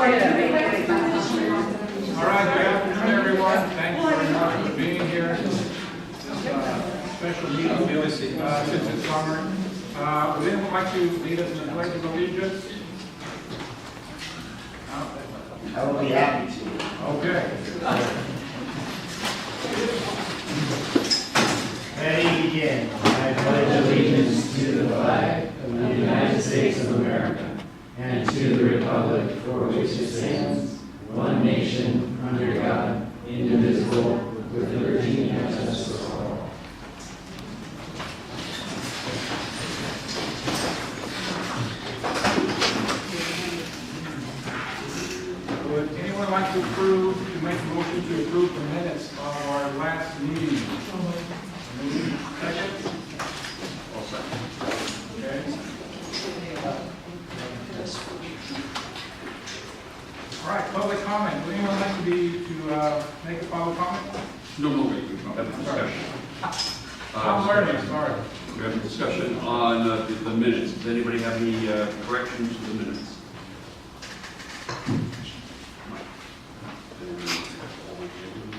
All right, good afternoon, everyone. Thanks very much for being here. Special meeting, since it's summer. Would anyone like to lead us in the pledge of allegiance? I will be happy to. Okay. Ready, begin. I pledge allegiance to the flag of the United States of America and to the republic for which it stands, one nation, under God, indivisible, with liberty and justice for all. Would anyone like to make a motion to approve the minutes of our last meeting? Second? Okay. All right, public comment. Would anyone like to make a public comment? No, we have a discussion. I'm learning, sorry. We have a discussion on the minutes. Does anybody have any corrections to the minutes?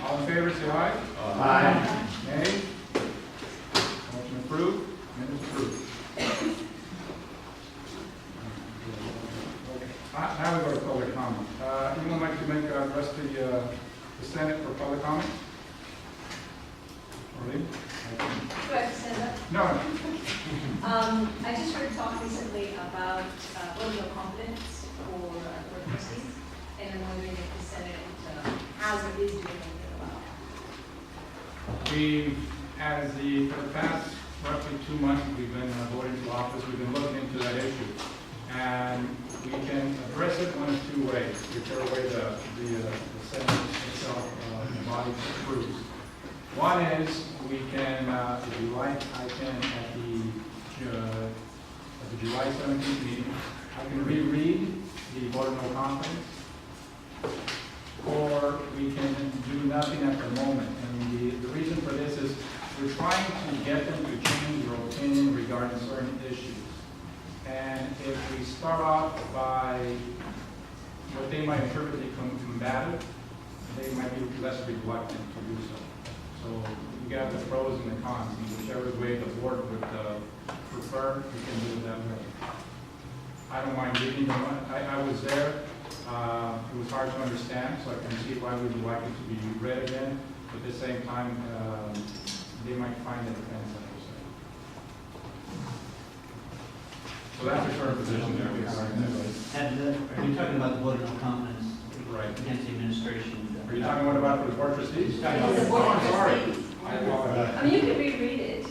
All in favor, say aye. Aye. Nay? Motion approved. Minutes approved. Now we go to public comment. Anyone like to address the Senate for public comment? Orly? Do I have to stand up? No. I just heard talk recently about voting of confidence for board trustees, and I'm wondering if the Senate has or is doing anything about it. For the past roughly 2 months, we've been voting to office, we've been looking into that issue. And we can address it one of two ways, whichever way the Senate itself, the body approves. One is we can, if you like, I can at the July 17th meeting, I can reread the vote of no confidence, or we can do nothing at the moment. And the reason for this is we're trying to get them to change their opinion regarding certain issues. And if we start off by what they might interpret as combative, they might be less reluctant to do so. So you got the pros and the cons, and whichever way the board would prefer, we can do it that way. I don't mind reading them. I was there. It was hard to understand, so I can see why we would like it to be read again. But at the same time, they might find it offensive. So that's the current position there. And are you talking about the vote of no confidence Right. against the administration? Are you talking about for the board trustees? Yes, the board Oh, I'm sorry. trustees. I apologize. I mean, you can reread it.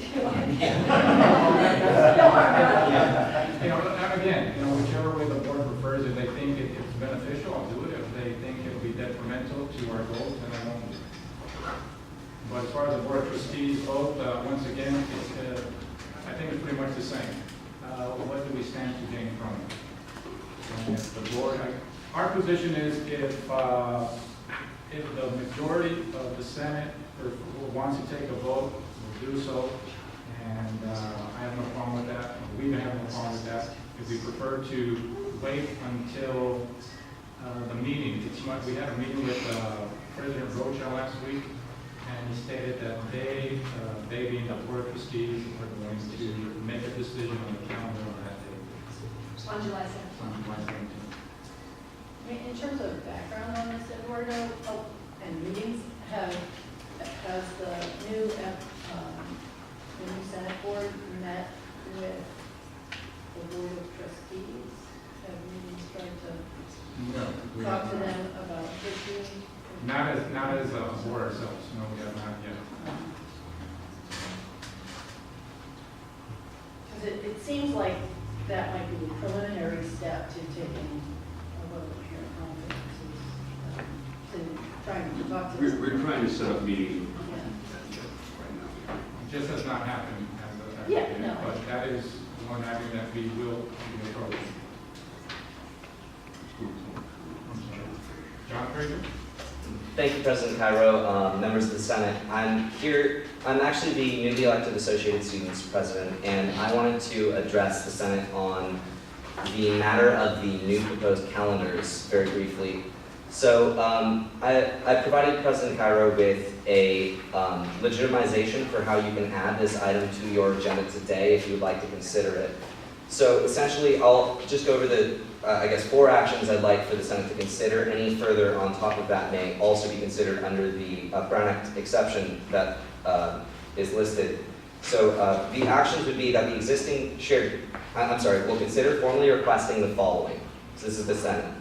Again, whichever way the board prefers, if they think it's beneficial, I'll do it. If they think it'll be detrimental to our goals, then I won't do it. But as far as the board of trustees vote, once again, I think it's pretty much the same. What do we stand to gain from it? And if the board, our position is if the majority of the Senate wants to take a vote, we'll do so. And I have no problem with that. We even have no problem with that. If we prefer to wait until the meeting, we had a meeting with President Rocha last week, and he stated that they being the board of trustees, are going to make a decision on the calendar on that day. On July 17th. On July 17th. In terms of background on this, Eduardo, and meetings, has the new Senate board met with the board of trustees? Have meetings tried to talk to them about issues? Not as a board ourselves. No, we have not yet. Because it seems like that might be the preliminary step to taking a vote here at conferences, to trying to talk to them. We're trying to set up meetings Yeah. right now. It just has not happened as of Yeah, yet, no. but that is one avenue that we will be approaching. I'm sorry. John Fraser? Thank you, President Cairo, members of the Senate. I'm actually the newly elected Associated Students President, and I wanted to address the Senate on the matter of the new proposed calendars very briefly. So I provided President Cairo with a legitimization for how you can add this item to your agenda today if you would like to consider it. So essentially, I'll just go over the, 4 actions I'd like for the Senate to consider. Any further on top of that may also be considered under the Brown Act exception that is listed. So the actions would be that the existing we'll consider formally requesting the following. So this is the Senate.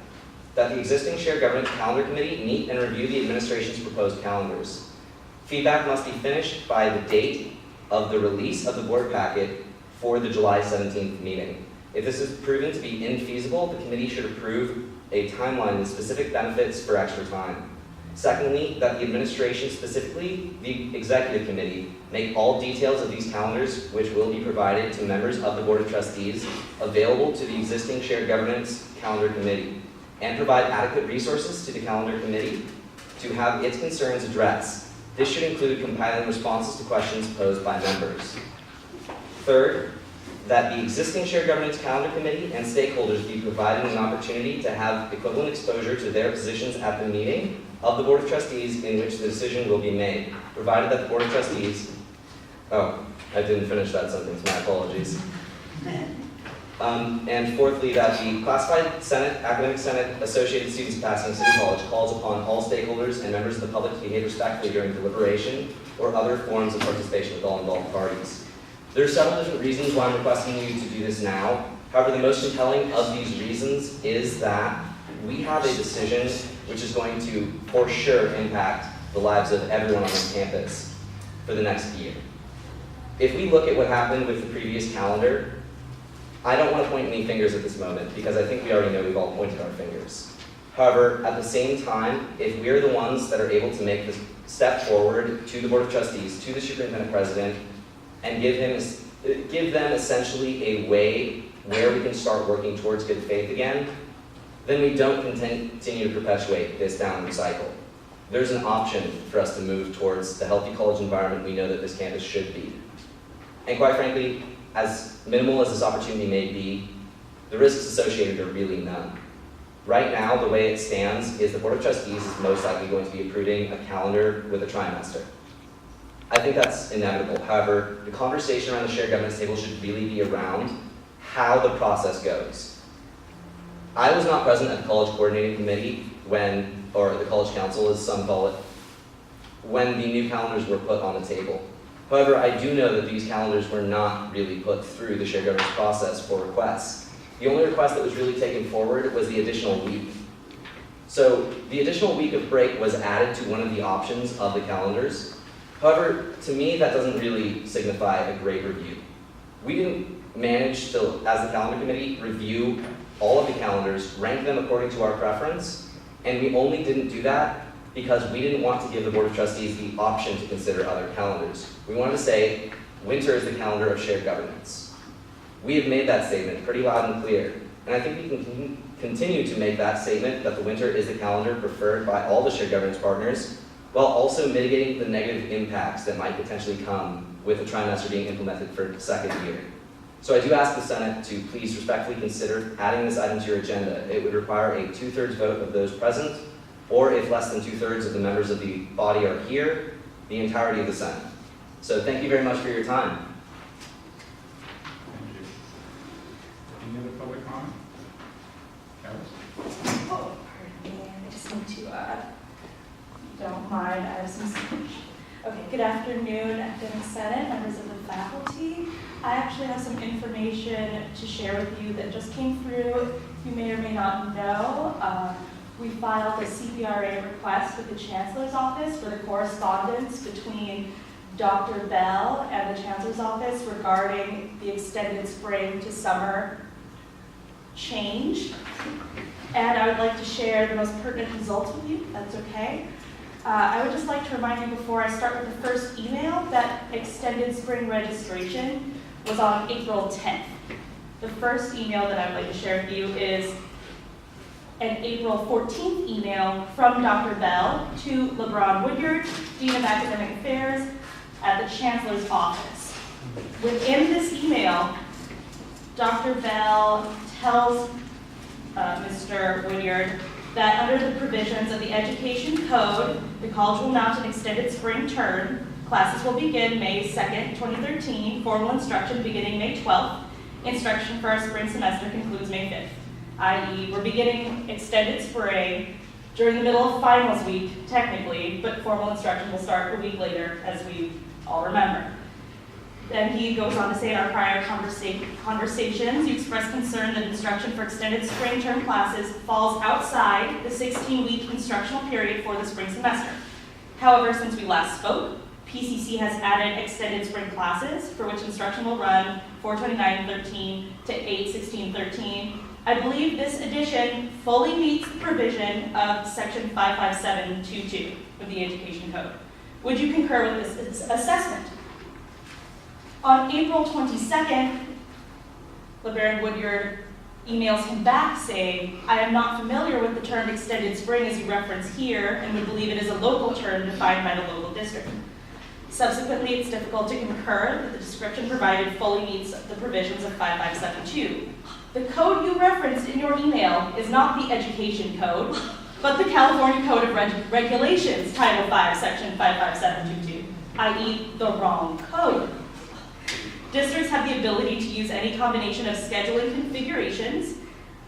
That the existing shared governance calendar committee meet and review the administration's proposed calendars. Feedback must be finished by the date of the release of the board packet for the July 17th meeting. If this is proven to be infeasible, the committee should approve a timeline with specific benefits for extra time. Secondly, that the administration, specifically the executive committee, make all details of these calendars, which will be provided to members of the Board of Trustees, available to the existing shared governance calendar committee, and provide adequate resources to the calendar committee to have its concerns addressed. This should include compiling responses to questions posed by members. Third, that the existing shared governance calendar committee and stakeholders be provided an opportunity to have equivalent exposure to their positions at the meeting of the Board of Trustees in which the decision will be made, provided that the Board of Trustees, I didn't finish that sentence, my apologies. And fourthly, that the classified Senate, Academic Senate, Associated Students of Pasadena City College calls upon all stakeholders and members of the public to behave respectfully during deliberation or other forms of participation with all involved parties. There are several different reasons why I'm requesting you to do this now. However, the most compelling of these reasons is that we have a decision which is going to, for sure, impact the lives of everyone on this campus for the next year. If we look at what happened with the previous calendar, I don't want to point any fingers at this moment because I think we already know we've all pointed our fingers. However, at the same time, if we're the ones that are able to make this step forward to the Board of Trustees, to the Superintendent President, and give them essentially a way where we can start working towards good faith again, then we don't continue to perpetuate this downward cycle. There's an option for us to move towards the healthy college environment we know that this campus should be. And quite frankly, as minimal as this opportunity may be, the risks associated are really none. Right now, the way it stands is the Board of Trustees is most likely going to be approving a calendar with a trimester. I think that's inevitable. However, the conversation around the shared governance table should really be around how the process goes. I was not present at the college coordinating committee or the college council as some call it, when the new calendars were put on the table. However, I do know that these calendars were not really put through the shared governance process for requests. The only request that was really taken forward was the additional week. So the additional week of break was added to one of the options of the calendars. However, to me, that doesn't really signify a great review. We didn't manage to, as the calendar committee, review all of the calendars, rank them according to our preference, and we only didn't do that because we didn't want to give the Board of Trustees the option to consider other calendars. We wanted to say, winter is the calendar of shared governance. We have made that statement pretty loud and clear, and I think we can continue to make that statement that the winter is the calendar preferred by all the shared governance partners, while also mitigating the negative impacts that might potentially come with the trimester being implemented for the second year. So I do ask the Senate to please respectfully consider adding this item to your agenda. It would require a 2/3 vote of those present, or if less than 2/3 of the members of the body are here, the entirety of the Senate. So thank you very much for your time. Thank you. Any other public comment? Alice? Oh, pardon me, I just need to, don't mind, I have some speech. Okay, good afternoon, Academic Senate, members of the faculty. I actually have some information to share with you that just came through. You may or may not know. We filed a CPRA request with the Chancellor's Office for the correspondence between Dr. Bell and the Chancellor's Office regarding the extended spring to summer change. And I would like to share the most pertinent results with you, if that's okay. I would just like to remind you before I start with the first email that extended spring registration was on April 10th. The first email that I would like to share with you is an April 14th email from Dr. Bell to LeBron Woodyard, Dean of Academic Affairs at the Chancellor's Office. Within this email, Dr. Bell tells Mr. Woodyard that under the provisions of the Education Code, the college will mount an extended spring term. Classes will begin May 2nd, 2013, formal instruction beginning May 12th. Instruction for our spring semester concludes May 5th, i.e. we're beginning extended spring during the middle of finals week, technically, but formal instruction will start a week later, as we all remember. Then he goes on to say in our prior conversations, you expressed concern that instruction for extended spring term classes falls outside the 16-week instructional period for the spring semester. However, since we last spoke, PCC has added extended spring classes for which instruction will run 4/29/13 to 8/16/13. I believe this addition fully meets the provision of section 55722 of the Education Code. Would you concur with this assessment? On April 22nd, LeBaron Woodyard emails him back saying, I am not familiar with the term extended spring as you reference here and would believe it is a local term defined by the local district. Subsequently, it's difficult to concur that the description provided fully meets the provisions of 5572. The code you referenced in your email is not the Education Code, but the California Code of Regulations, Title 5, Section 55722, i.e. the wrong code. Districts have the ability to use any combination of scheduling configurations,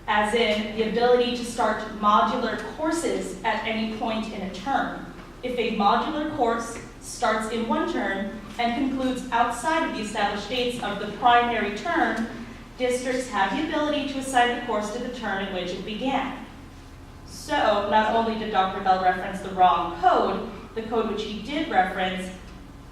as in the ability to start modular courses at any point in a term. If a modular course starts in one term and concludes outside of the established dates of the primary term, districts have the ability to assign the course to the term in which it began. So, not only did Dr. Bell reference the wrong code, the code which he did reference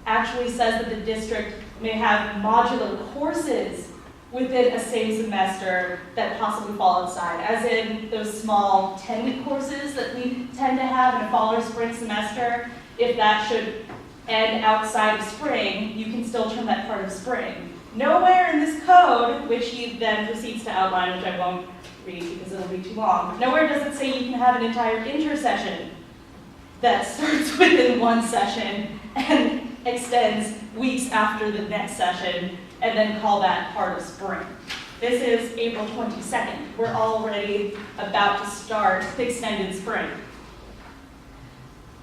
actually says that the district may have modular courses within a same semester that possibly fall outside, as in those small 10-week courses that we tend to have in a fall or spring semester. If that should end outside of spring, you can still term that part of spring. Nowhere in this code, which he then proceeds to outline, which I won't read because it'll be too long, nowhere does it say you can have an entire intersession that starts within one session and extends weeks after the next session and then call that part of spring. This is April 22nd. We're already about to start the extended spring.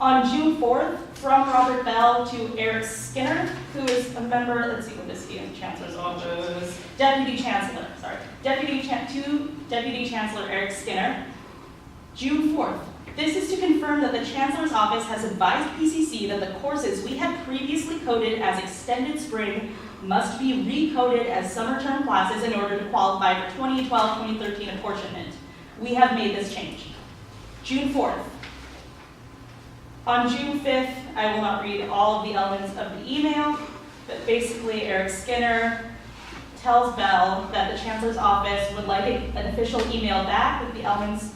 On June 4th, from Robert Bell to Eric Skinner, who is a member, let's see what this is, Chancellor's Office, Deputy Chancellor, sorry, to Deputy Chancellor Eric Skinner, June 4th. This is to confirm that the Chancellor's Office has advised PCC that the courses we had previously coded as extended spring must be recoded as summer term classes in order to qualify for 2012-2013 apportionment. We have made this change. June 4th. On June 5th, I will not read all of the elements of the email, but basically Eric Skinner tells Bell that the Chancellor's Office would like an official email back with the elements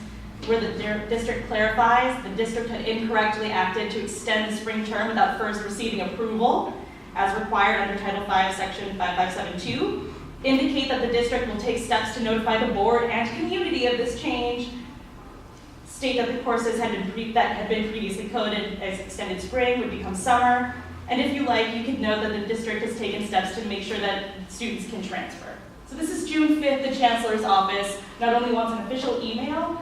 where the district clarifies the district had incorrectly acted to extend the spring term without first receiving approval, as required under Title 5, Section 5572, indicate that the district will take steps to notify the board and community of this change, state that the courses that had been previously coded as extended spring would become summer, and if you like, you could note that the district has taken steps to make sure that students can transfer. So this is June 5th, the Chancellor's Office not only wants an official email,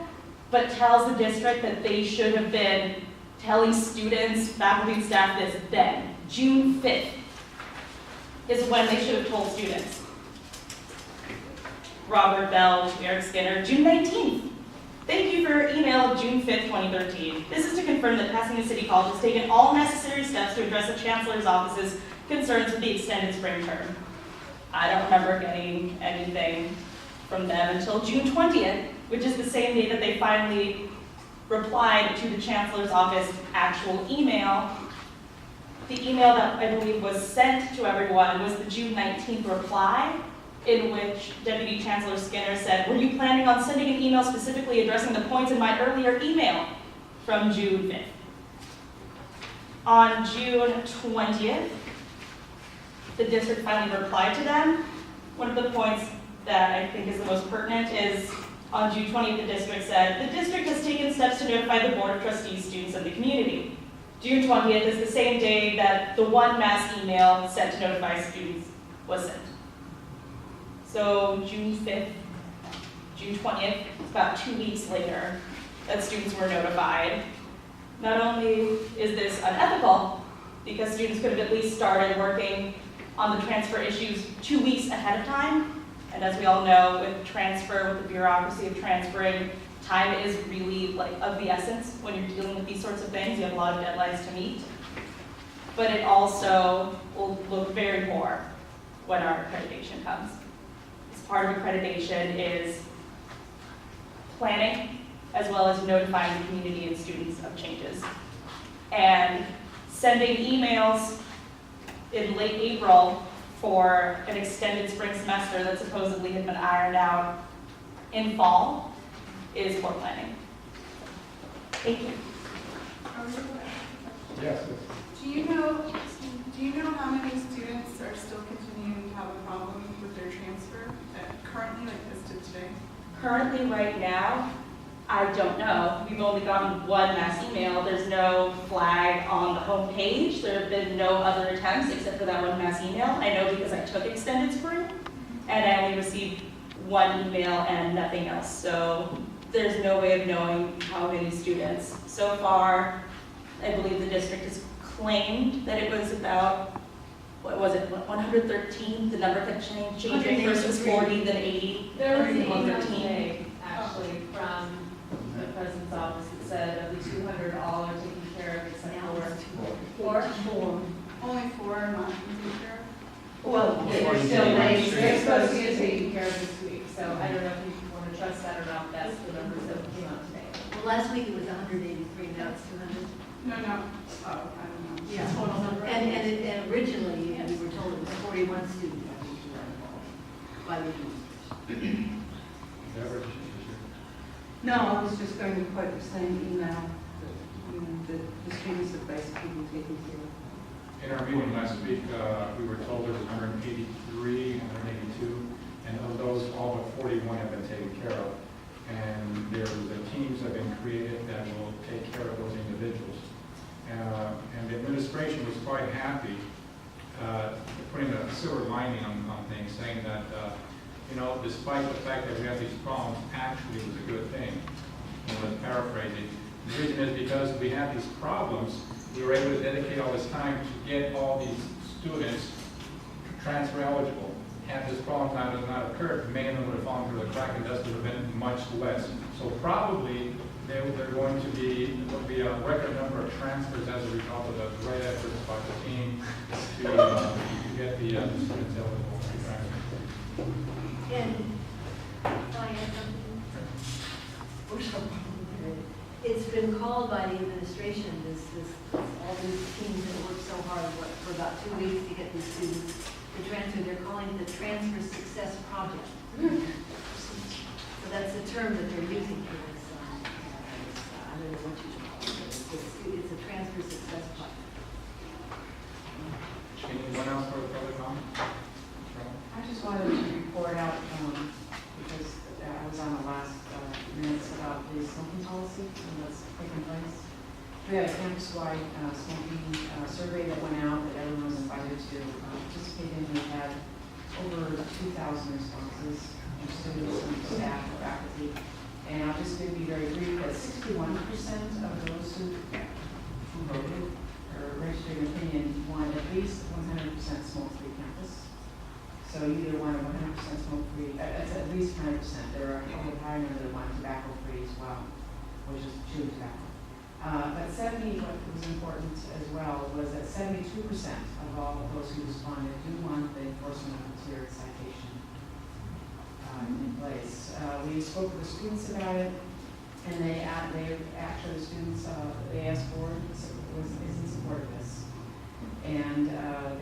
but tells the district that they should have been telling students, faculty, and staff this then. June 5th is when they should have told students. Robert Bell to Eric Skinner, June 19th. Thank you for your email of June 5th, 2013. This is to confirm that Pasadena City College has taken all necessary steps to address the Chancellor's Office's concerns with the extended spring term. I don't remember getting anything from them until June 20th, which is the same day that they finally replied to the Chancellor's Office actual email. The email that I believe was sent to everyone was the June 19th reply, in which Deputy Chancellor Skinner said, were you planning on sending an email specifically addressing the points in my earlier email from June 5th? On June 20th, the district finally replied to them. One of the points that I think is the most pertinent is on June 20th, the district said, the district has taken steps to notify the Board of Trustees, students, and the community. June 20th is the same day that the one mass email sent to notify students was sent. So June 5th June 20th, it's about 2 weeks later that students were notified. Not only is this unethical, because students could have at least started working on the transfer issues 2 weeks ahead of time. And as we all know, with transfer, with the bureaucracy of transferring, time is really like of the essence when you're dealing with these sorts of things. You have a lot of deadlines to meet. But it also will look very poor when our accreditation comes. As part of accreditation is planning, as well as notifying the community and students of changes. And sending emails in late April for an extended spring semester that supposedly had been ironed out in fall is poor planning. Thank you. Yes. Do you know how many students are still continuing to have a problem with their transfer currently, like listed today? Currently, right now, I don't know. We've only gotten one mass email. There's no flag on the home page. There have been no other attempts except for that one mass email. I know because I took extended spring, and I only received one email and nothing else. So there's no way of knowing how many students. So far, I believe the district has claimed that it was about, what was it, 113? The number kept changing versus 40, then 80. There was an email 113. today, actually, from the president's office that said of the 200, all are taken care of except for four. Only 4 are not taken care of? Well, They're they're still still, still they're supposed to get taken care of this week, so I don't know if you want to trust that or not, that's the numbers that came out today. Well, last week it was 183, now it's 200. No. Oh, I don't know. Yeah. Total number. And originally, we were told it was 41 students that we were involved by the administration. No, I was just going to quote the same email that the students have basically been taken care of. In our meeting last week, we were told there was 183, 182, and of those, all but 41 have been taken care of. And the teams have been created that will take care of those individuals. And the administration was quite happy putting a silver lining on things, saying that, despite the fact that we have these problems, actually it was a good thing. Let's paraphrase it. The reason is because we have these problems, we were able to dedicate all this time to get all these students transfer eligible. Had this problem time does not occur, many of them would have fallen through the crack, and thus would have been much less. So probably they're going to be, there will be a record number of transfers as a result of the great efforts by the team to get the students eligible for transfer. And it's been called by the administration, all these teams that worked so hard for about 2 weeks to get these students to transfer. They're calling it the Transfer Success Project. So that's the term that they're using for this. I don't know what you call it. It's a Transfer Success Project. Anyone else for the public comment? I just wanted to report out, because I was on the last minutes about the smoking policy and what's taking place. We had a campus-wide smoking survey that went out that everyone was invited to participate in. We had over 2,000 responses from students and staff and faculty. And I'll just be very brief that 61% of those who voted or registered an opinion wanted at least 100% smoke-free campus. So either one of 100% smoke-free, that's at least 100%. There are a couple of higher numbers that want tobacco-free as well, which is chewing tobacco. But 70, what was important as well, was that 72% of all of those who responded do want the enforcement of the tiered citation in place. We spoke to the students about it, and they actually, the students, they asked for it, is in support of this. And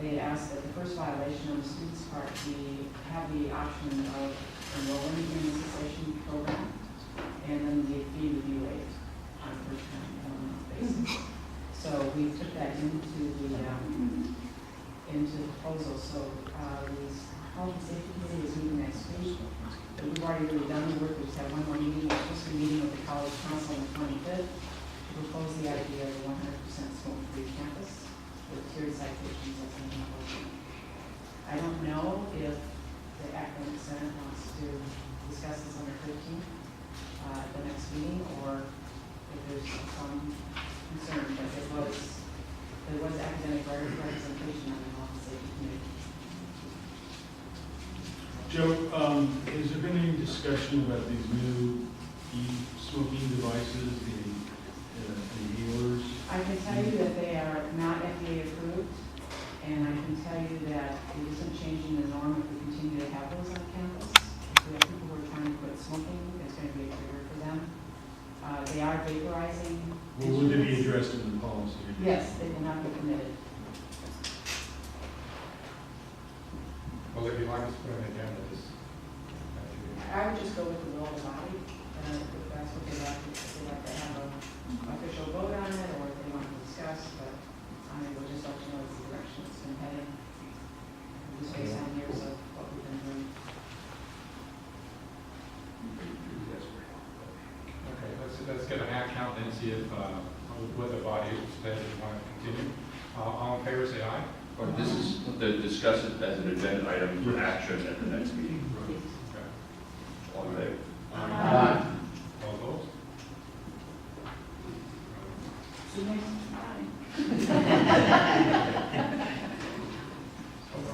they asked that the first violation on the student's part have the option of enrolling in the cessation program, and then the fee would be waived on a first-time basis. So we took that into the proposal. So the Health and Safety Committee is meeting next week. We've already really done the work. We just have one more meeting. We're supposed to be meeting with the College Council on the 25th to propose the idea of a 100% smoke-free campus with tiered citations as an proposal. I don't know if the academic senate wants to discuss this on the 13th, at the next meeting, or if there's some concern, but there was academic representation on the health and safety committee. Joe, has there been any discussion about these new e-smoking devices, the inhalers? I can tell you that they are not FDA approved, and I can tell you that it isn't changing the norm if we continue to have those on campus. If we have people who are trying to quit smoking, it's going to be a trigger for them. They are vaporizing. Or would they be addressed in the policy? Yes, they will not be permitted. Well, if you like us to put an agenda, just. I would just go with the will of the body, if that's what they like, if they like to have an official vote on it, or if they want to discuss, but I will just let you know it's the direction it's been heading. Just based on years of what we've been doing. Okay, let's get a hand count and see if, what the body says we want to continue. All in favor, say aye. Or this is, to discuss it as an agenda item for action at the next meeting. Okay. All in favor? Aye. All opposed? See you next time.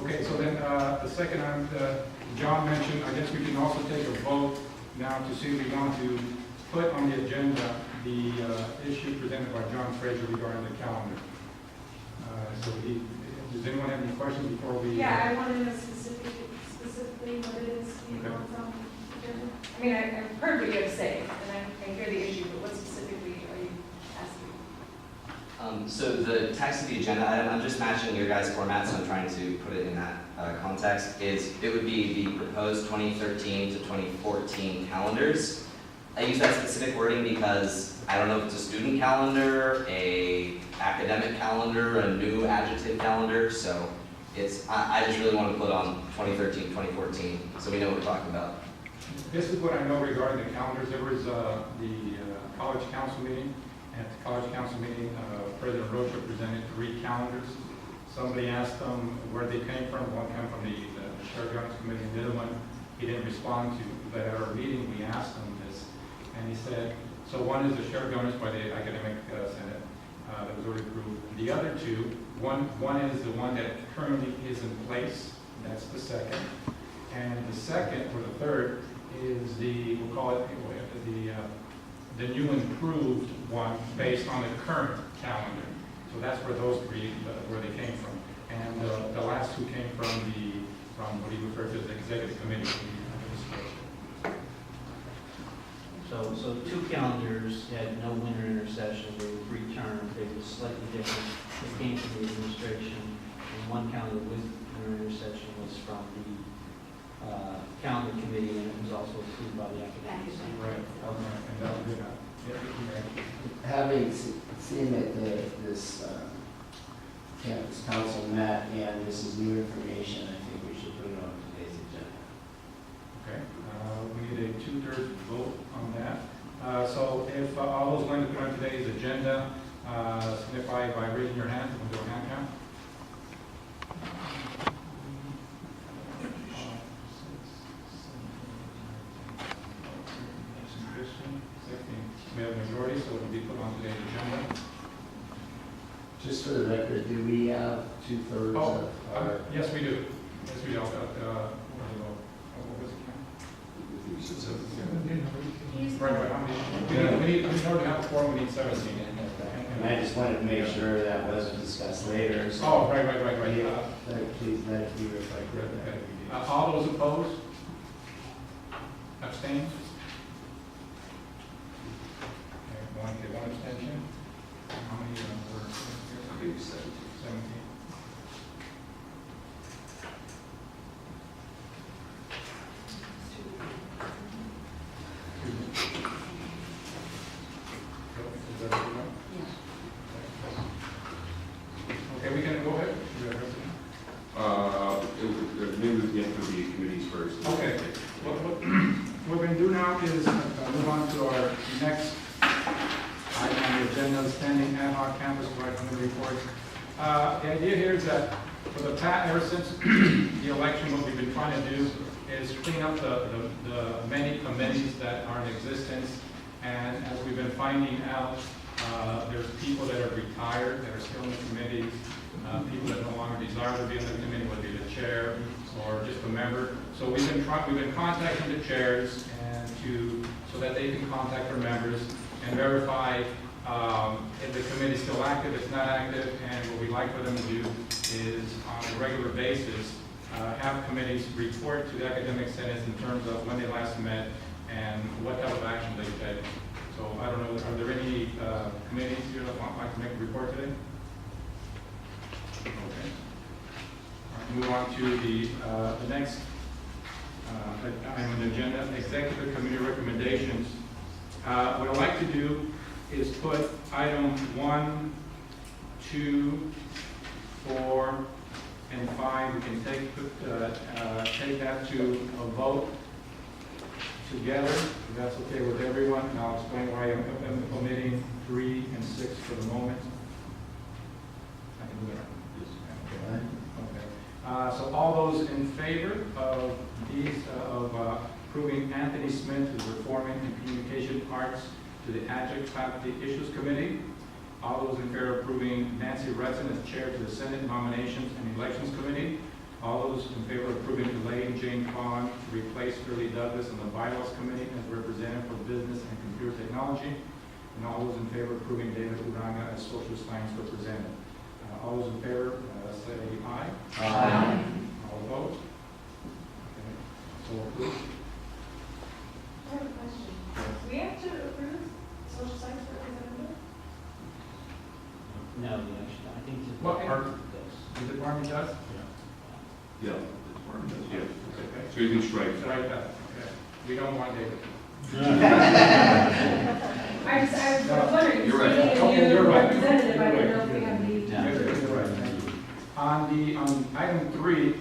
Okay, so then, the second item, John mentioned, I guess we can also take a vote now to see if we want to put on the agenda the issue presented by John Fraser regarding the calendar. Does anyone have any questions before we? Yeah, I want to know specifically what it is you Okay. want from the agenda. I mean, I've heard what you have to say, and I hear the issue, but what specifically are you asking? So the text of the agenda item, I'm just matching your guys' format, so I'm trying to put it in that context, is it would be the proposed 2013 to 2014 calendars. I use that specific wording because I don't know if it's a student calendar, a academic calendar, a new adjective calendar, so it's, I just really want to put on 2013, 2014, so we know what we're talking about. This is what I know regarding the calendars. There was the college council meeting. At the college council meeting, President Rocha presented 3 calendars. Somebody asked them where they came from. One came from the Sheriff Governance Committee, and the other one he didn't respond to. But at our meeting, we asked him this, and he said, so one is the Sheriff Governance by the Academic Senate that was already approved. The other 2, one is the one that currently is in place. That's the second. And the second, or the third, is we'll call it the new improved one based on the current calendar. So that's where those 3, where they came from. And the last 2 came from what he referred to as the executive committee. So 2 calendars had no winter intercession, they were 3 terms, they were slightly different. They came from the administration, and 1 calendar with winter intercession was from the calendar committee, and it was also approved by the academic senate. Right. And that would be that. Having seen that this campus council met and this is new information, I think we should put it on today's agenda. Okay. We need a 2/3 vote on that. So if all those going to put on today's agenda, signify by raising your hand. We'll do a hand count. 5, 6, 7, 8, 9, 10, 11, 12, 13, 14, 15. We have a majority, so it will be put on today's agenda. Just for the record, do we have 2/3 Oh, of our? yes, we do. Yes, we do. What was it? Right. We need, in order to have a quorum, we need 17. And I just wanted to make sure that wasn't discussed later. So Oh, right. please let it be reflected. All those opposed? Abstain? Okay, one abstention. How many were? 17. Is that everyone? Okay, we can go ahead. Maybe we can get through the committees first. Okay. What we're going to do now is move on to our next item on the agenda, standing ad hoc campus committee reports. The idea here is that for the past, ever since the election, what we've been trying to do is clean up the many committees that are in existence. And as we've been finding out, there's people that are retired that are still in the committees, people that no longer desire to be in the committee, whether it be the chair or just a member. So we've been contacting the chairs and so that they can contact their members and verify if the committee is still active, it's not active, and what we'd like for them to do is on a regular basis have committees report to the academic senate in terms of when they last met and what type of action they've taken. So I don't know, are there any committees here that would like to make a report today? Okay. All right, move on to the next item on the agenda, executive committee recommendations. What I'd like to do is put item 1, 2, 4, and 5. We can take that to a vote together, if that's okay with everyone. And I'll explain why I'm omitting 3 and 6 for the moment. I can do that. Okay. So all those in favor of these, approving Anthony Smith as Reforming and Communication Arts to the Adjunct Faculty Issues Committee. All those in favor of approving Nancy Redson as Chair to the Senate Nominations and Elections Committee. All those in favor of approving Elaine Jane Pond to replace Shirley Douglas on the Bylaws Committee as Representative for Business and Computer Technology. And all those in favor of approving David Uranga as Social Science Representative. All those in favor say aye. Aye. All opposed? Okay. So approved. I have a question. Do we have to approve social science representative? No, actually, I think the Well, department does. The department does? Yeah, the department does, yeah. Okay. So you can strike. Strike that. Okay. We don't want David. I was wondering, You're right. being a Okay, new you're right. representative, I You're didn't know right. if we have the. You're right, thank you. On item 3,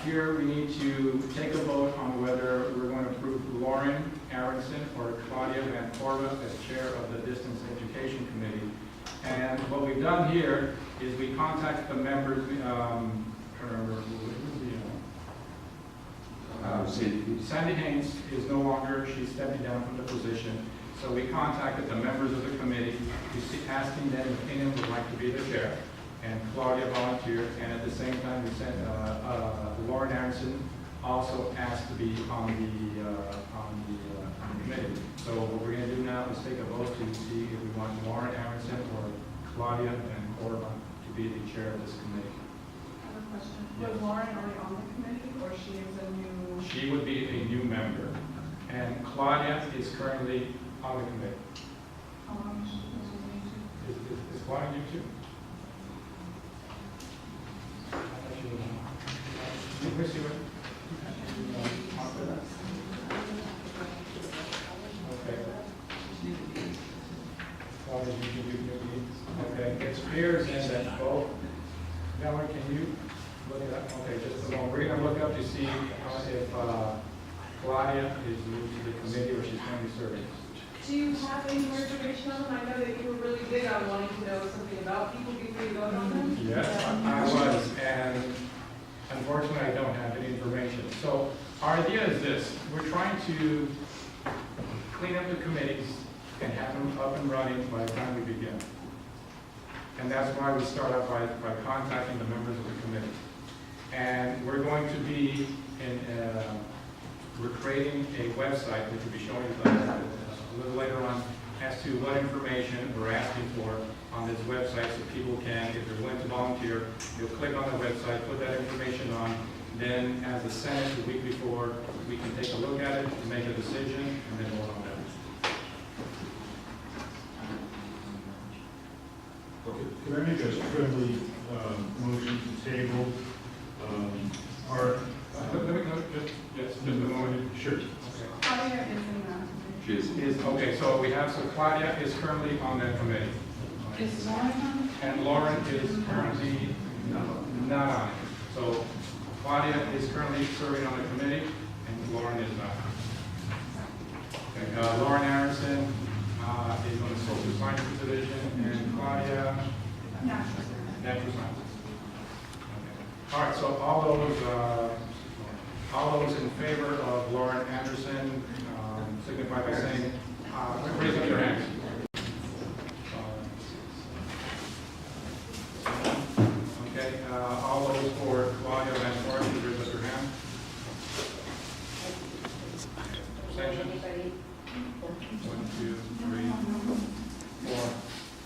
here we need to take a vote on whether we're going to approve Lauren Aronson or Claudia Van Corva as chair of the Distance Education Committee. And what we've done here is we contacted the members, Sandy Haynes is no longer, she's stepping down from the position. So we contacted the members of the committee, asking them if anyone would like to be the chair. And Claudia volunteered, and at the same time, we sent Lauren Aronson also asked to be on the committee. So what we're going to do now is take a vote to see if we want Lauren Aronson or Claudia Van Corva to be the chair of this committee. I have a question. Was Lauren already on the committee, or she is a new? She would be a new member, and Claudia is currently on the committee. How long is she new to? Is Claudia new too? Missy, okay. Okay, it appears in that both. Valerie, can you look it up? Okay, just a moment. We're going to look up to see if Claudia is new to the committee or she's going to be serving. Do you have any more information on them? I know that you were really big on wanting to know something about people before you vote on them. Yes, I was, and unfortunately, I don't have any information. So our idea is this: we're trying to clean up the committees and have them up and running by the time we begin. And that's why we start out by contacting the members of the committee. And we're going to be we're creating a website which will be showing a little later on as to what information we're asking for on this website, so people can, if they're willing to volunteer, they'll click on the website, put that information on. Then as a Senate, the week before, we can take a look at it, make a decision, and then vote on that. Okay, could I make a friendly motion to table our... Let me know, just a moment. Sure. Okay. Claudia is in that. She is. Okay, so we have, so Claudia is currently on that committee. Is Lauren on? And Lauren is currently not on it. So Claudia is currently serving on the committee, and Lauren is not. Okay, Lauren Aronson is on the Social Sciences Division, and Claudia, Natural Science. Natural Sciences. Okay. All right, so all All those in favor of Lauren Anderson, signify by saying, raise up your hands. Okay, all those for Claudia v.entrepuertas, raise up your hand. Abstention? 1, 2, 3,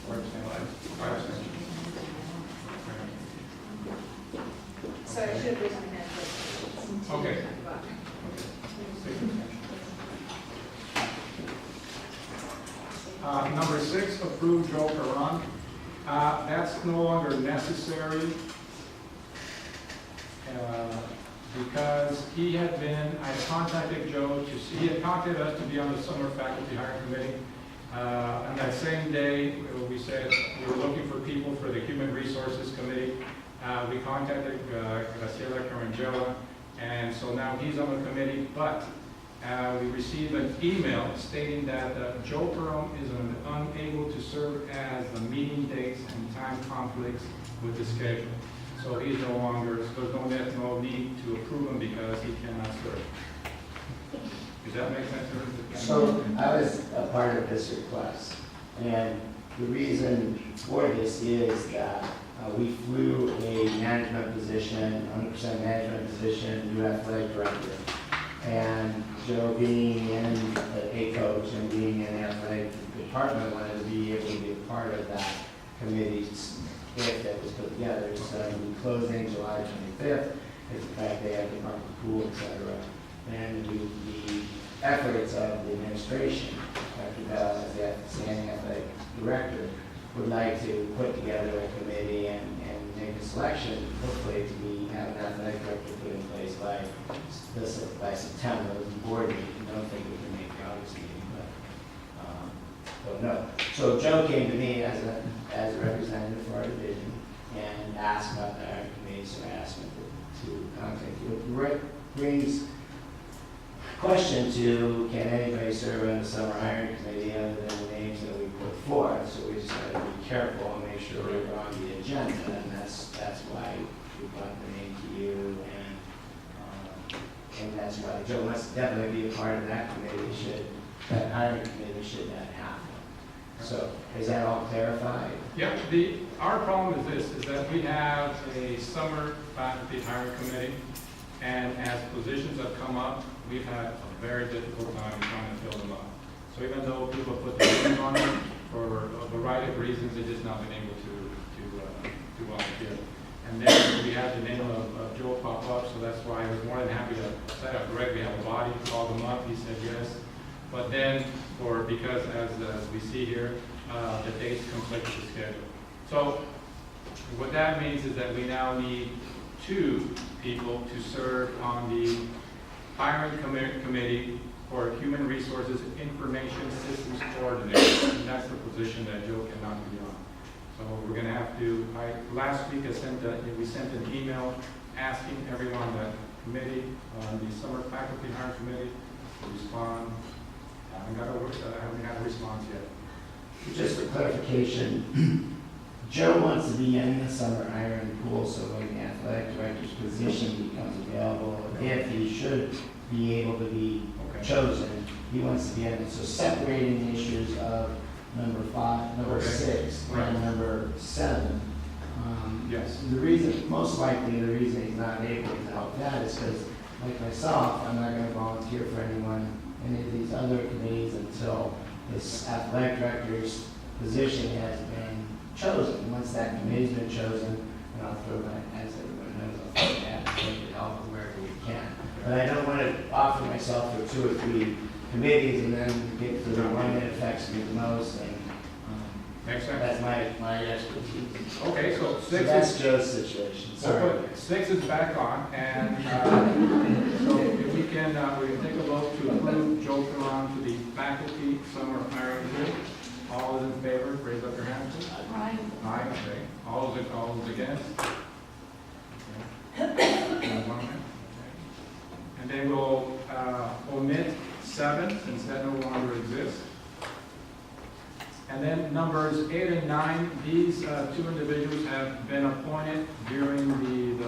4, 5 abstentions. So I should have raised my hand. but- Okay. Number 6, approve Joe Caron. That's no longer necessary because he had been, I contacted Joe to see, he had contacted us to be on the summer faculty hiring committee. On that same day, we said we were looking for people for the human resources committee. We contacted Graciela Carangella, and so now he's on the committee, but we received an email stating that Joe Perron is unable to serve as the meeting dates and time conflicts with the schedule. So he's no longer, there's no need to approve him because he cannot serve. Does that make sense? So I was a part of this request, and the reason for this is that we flew a management position, 100% management position, new athletic director. And Joe being in a coach and being in the athletic department wanted to be able to be a part of that committee if that was put together. So we closed in July 25th. It's the fact they have the proper pool, et cetera. And the efforts of the administration, Dr. Bell as the standing athletic director, would like to put together a committee and make a selection, hopefully to be, have an athletic director put in place by September, the board meeting. I don't think we can make the August meeting, but don't know. So Joe came to me as a representative for our division and asked about the hiring committee, so I asked him to contact you. It brings question to, can anybody serve on the summer hiring committee other than the names that we put forth? So we just got to be careful and make sure we're on the agenda, and that's why we brought the name to you, and that's why Joe must definitely be a part of that committee. That hiring committee should that happen. So is that all clarified? Yeah. Our problem is this: is that we have a summer faculty hiring committee, and as positions have come up, we've had a very difficult time trying to fill them up. So even though people put their names on them for a variety of reasons, they've just not been able to volunteer. And then we had the name of Joe pop up, so that's why I was more than happy to set up Greg. We have a body, called him up, he said yes. But then, because as we see here, the dates conflict with the schedule. So what that means is that we now need 2 people to serve on the hiring committee for Human Resources Information Systems Coordinator, and that's the position that Joe cannot be on. So we're going to have to, last week we sent an email asking everyone on that committee, on the summer faculty hiring committee, to respond. I haven't got a response yet. Just for clarification, Joe wants to be in the summer hiring pool, so when the athletic director's position becomes available, if he should be able to be chosen, he wants to be in it. So separating the issues of number 5, number 6, and number 7. Yes. The reason, most likely, the reason he's not able to help that is because, like myself, I'm not going to volunteer for any of these other committees until this athletic director's position has been chosen. Once that committee's been chosen, and I'll throw that, as everyone knows, I'll throw that to help wherever we can. But I don't want to offer myself for 2 or 3 committees and then get to the one that affects me the most. And makes sense. that's my expertise. Okay, so 6 that's Joe's situation. Sorry. 6 is back on, and so if we can take a vote to approve Joe Caron to the faculty summer hiring committee. All those in favor, raise up your hand, please. Aye. Aye, okay. All those against? Okay. And then we'll omit 7, since that no longer exists. And then numbers 8 and 9, these 2 individuals have been appointed during the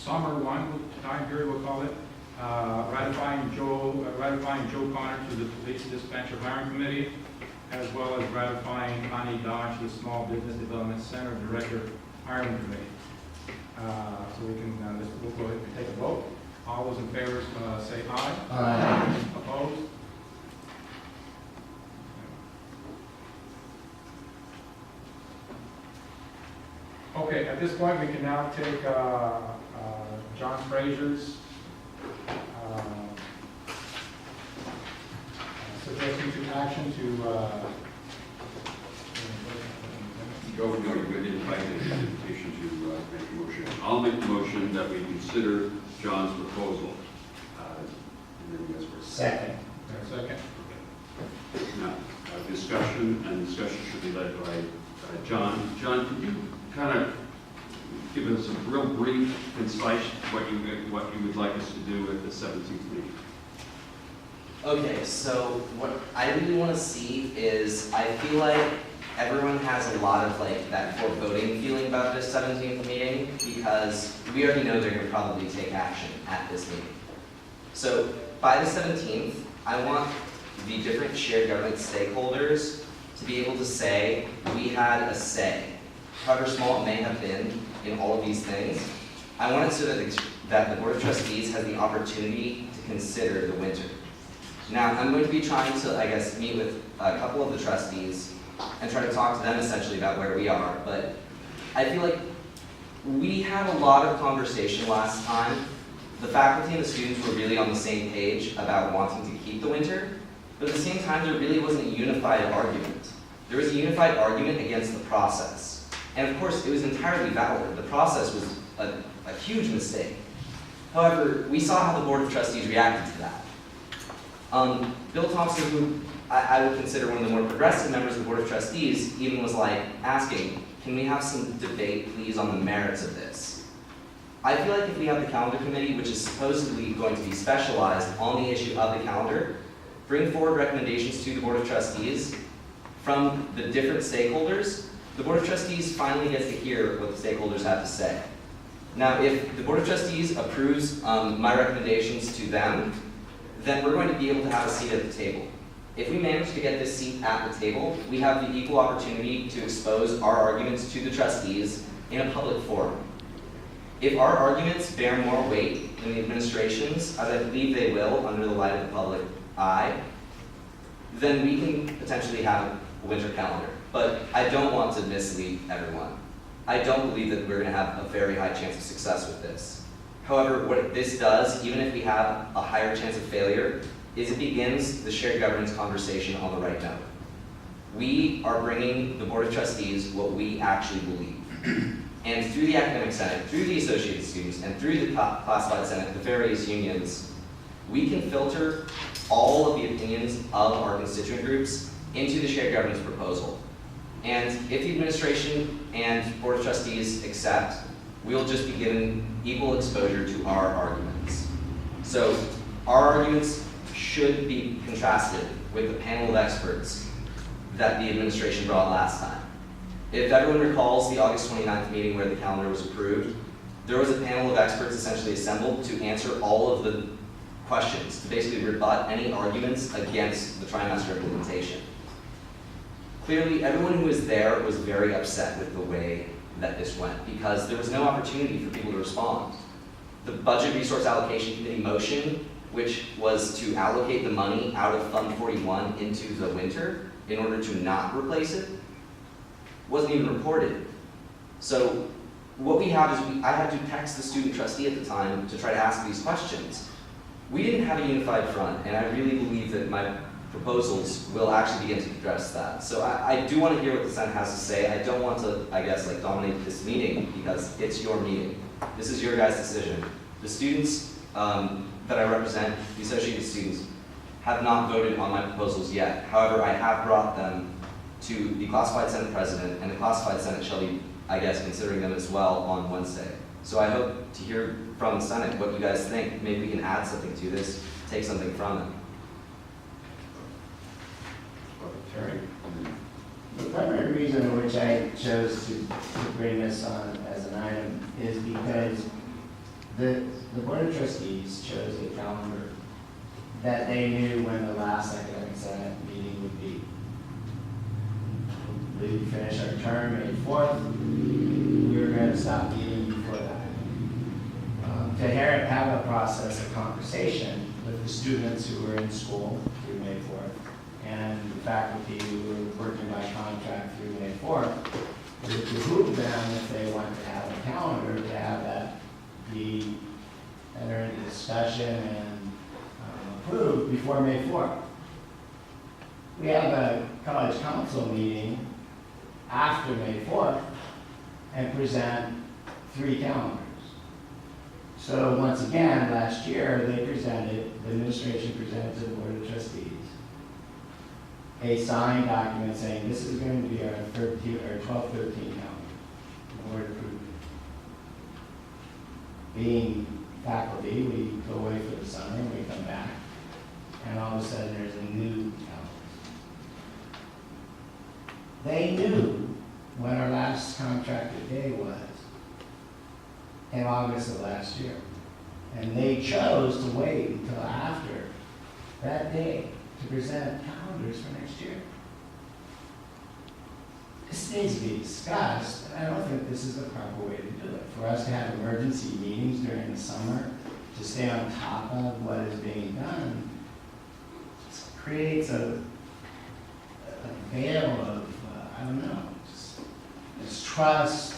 summer one time period, we'll call it, ratifying Joe Connor to the Police Dispatcher Hiring Committee, as well as ratifying Connie Dodge to the Small Business Development Center Director Hiring Committee. So we can, we'll go ahead and take a vote. All those in favor say aye. Aye. Opposed? Okay, at this point, we can now take John Frazier's suggestion to action to Joe, we didn't invite an invitation to make a motion. I'll make the motion that we consider John's proposal. And then you guys were Second. second. Now, discussion, and discussion should be led by John. John, could you kind of give us a real brief, concise, what you would like us to do at the 17th meeting? Okay, so what I really want to see is, I feel like everyone has a lot of like that foreboding feeling about this 17th meeting, because we already know they're going to probably take action at this meeting. So by the 17th, I want the different shared government stakeholders to be able to say, we had a say, however small it may have been in all of these things. I want it so that the Board of Trustees has the opportunity to consider the winter. Now, I'm going to be trying to, I guess, meet with a couple of the trustees and try to talk to them essentially about where we are, but I feel like we had a lot of conversation last time. The faculty and the students were really on the same page about wanting to keep the winter, but at the same time, there really wasn't a unified argument. There was a unified argument against the process. And of course, it was entirely valid. The process was a huge mistake. However, we saw how the Board of Trustees reacted to that. Bill Thompson, who I would consider one of the more progressive members of the Board of Trustees, even was like asking, can we have some debate, please, on the merits of this? I feel like if we have the calendar committee, which is supposedly going to be specialized on the issue of the calendar, bring forward recommendations to the Board of Trustees from the different stakeholders, the Board of Trustees finally gets to hear what the stakeholders have to say. Now, if the Board of Trustees approves my recommendations to them, then we're going to be able to have a seat at the table. If we manage to get this seat at the table, we have the equal opportunity to expose our arguments to the trustees in a public forum. If our arguments bear more weight than the administration's, as I believe they will under the light of the public eye, then we can potentially have a winter calendar. But I don't want to mislead everyone. I don't believe that we're going to have a very high chance of success with this. However, what this does, even if we have a higher chance of failure, is it begins the shared governance conversation on the right note. We are bringing the Board of Trustees what we actually believe. And through the Academic Senate, through the Associated Students, and through the Classified Senate, the various unions, we can filter all of the opinions of our constituent groups into the shared governance proposal. And if the administration and Board of Trustees accept, we'll just be given equal exposure to our arguments. So our arguments should be contrasted with the panel of experts that the administration brought last time. If everyone recalls the August 29th meeting where the calendar was approved, there was a panel of experts essentially assembled to answer all of the questions, to basically rebut any arguments against the trimester implementation. Clearly, everyone who was there was very upset with the way that this went, because there was no opportunity for people to respond. The Budget Resource Allocation Committee motion, which was to allocate the money out of Fund 41 into the winter in order to not replace it, wasn't even reported. So what we have is, I had to text the student trustee at the time to try to ask these questions. We didn't have a unified front, and I really believe that my proposals will actually begin to address that. So I do want to hear what the Senate has to say. I don't want to, I guess, like dominate this meeting, because it's your meeting. This is your guys' decision. The students that I represent, the Associated Students, have not voted on my proposals yet. However, I have brought them to the Classified Senate President, and the Classified Senate shall be, I guess, considering them as well on Wednesday. So I hope to hear from the Senate what you guys think. Maybe we can add something to this, take something from it. Terry? The primary reason in which I chose to bring this on as an item is because The Board of Trustees chose a calendar that they knew when the last academic senate meeting would be. We finish our term May 4th. We were going to stop meeting before that. To have a process of conversation with the students who were in school through May 4th and the faculty who were working by contract through May 4th, it would behoove them, if they want to have a calendar, to have that be entered into discussion and approved before May 4th. We have a college council meeting after May 4th and present 3 calendars. So once again, last year, the administration presented to the Board of Trustees a signed document saying this is going to be our 12-13 calendar. The board approved it. Being faculty, we go away for the summer, and we come back, and all of a sudden there's a new calendar. They knew when our last contracted day was in August of last year. And they chose to wait until after that day to present calendars for next year. This needs to be discussed, and I don't think this is the proper way to do it. For us to have emergency meetings during the summer, to stay on top of what is being done, creates a veil of, I don't know, just mistrust,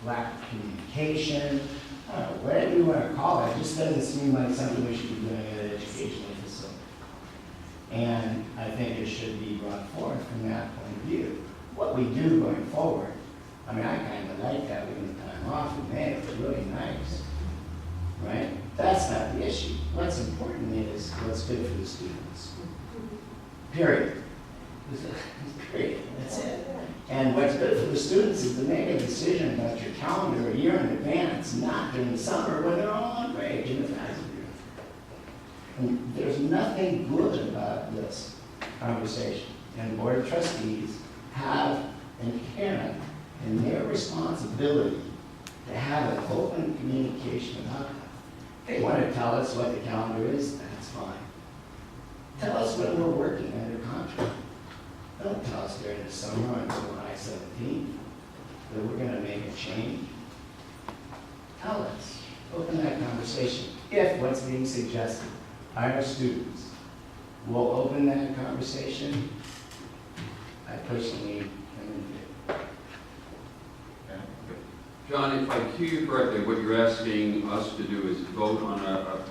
lack of communication, whatever you want to call it. It just doesn't seem like something we should be doing at an educational facility. And I think it should be brought forth from that point of view. What we do going forward, I mean, I kind of like having the time off in May. It's really nice, right? That's not the issue. What's important is what's good for the students. Period. Period. That's it. And what's good for the students is to make a decision about your calendar a year in advance, not during the summer when they're all on break in the faculty room. And there's nothing good about this conversation. And the Board of Trustees have inherent in their responsibility to have an open communication about that. They want to tell us what the calendar is, that's fine. Tell us when we're working under contract. Don't tell us during the summer on July 17th that we're going to make a change. Tell us. Open that conversation. If what's being suggested by our students will open that conversation, I personally am in favor. John, if I hear you correctly, what you're asking us to do is vote on a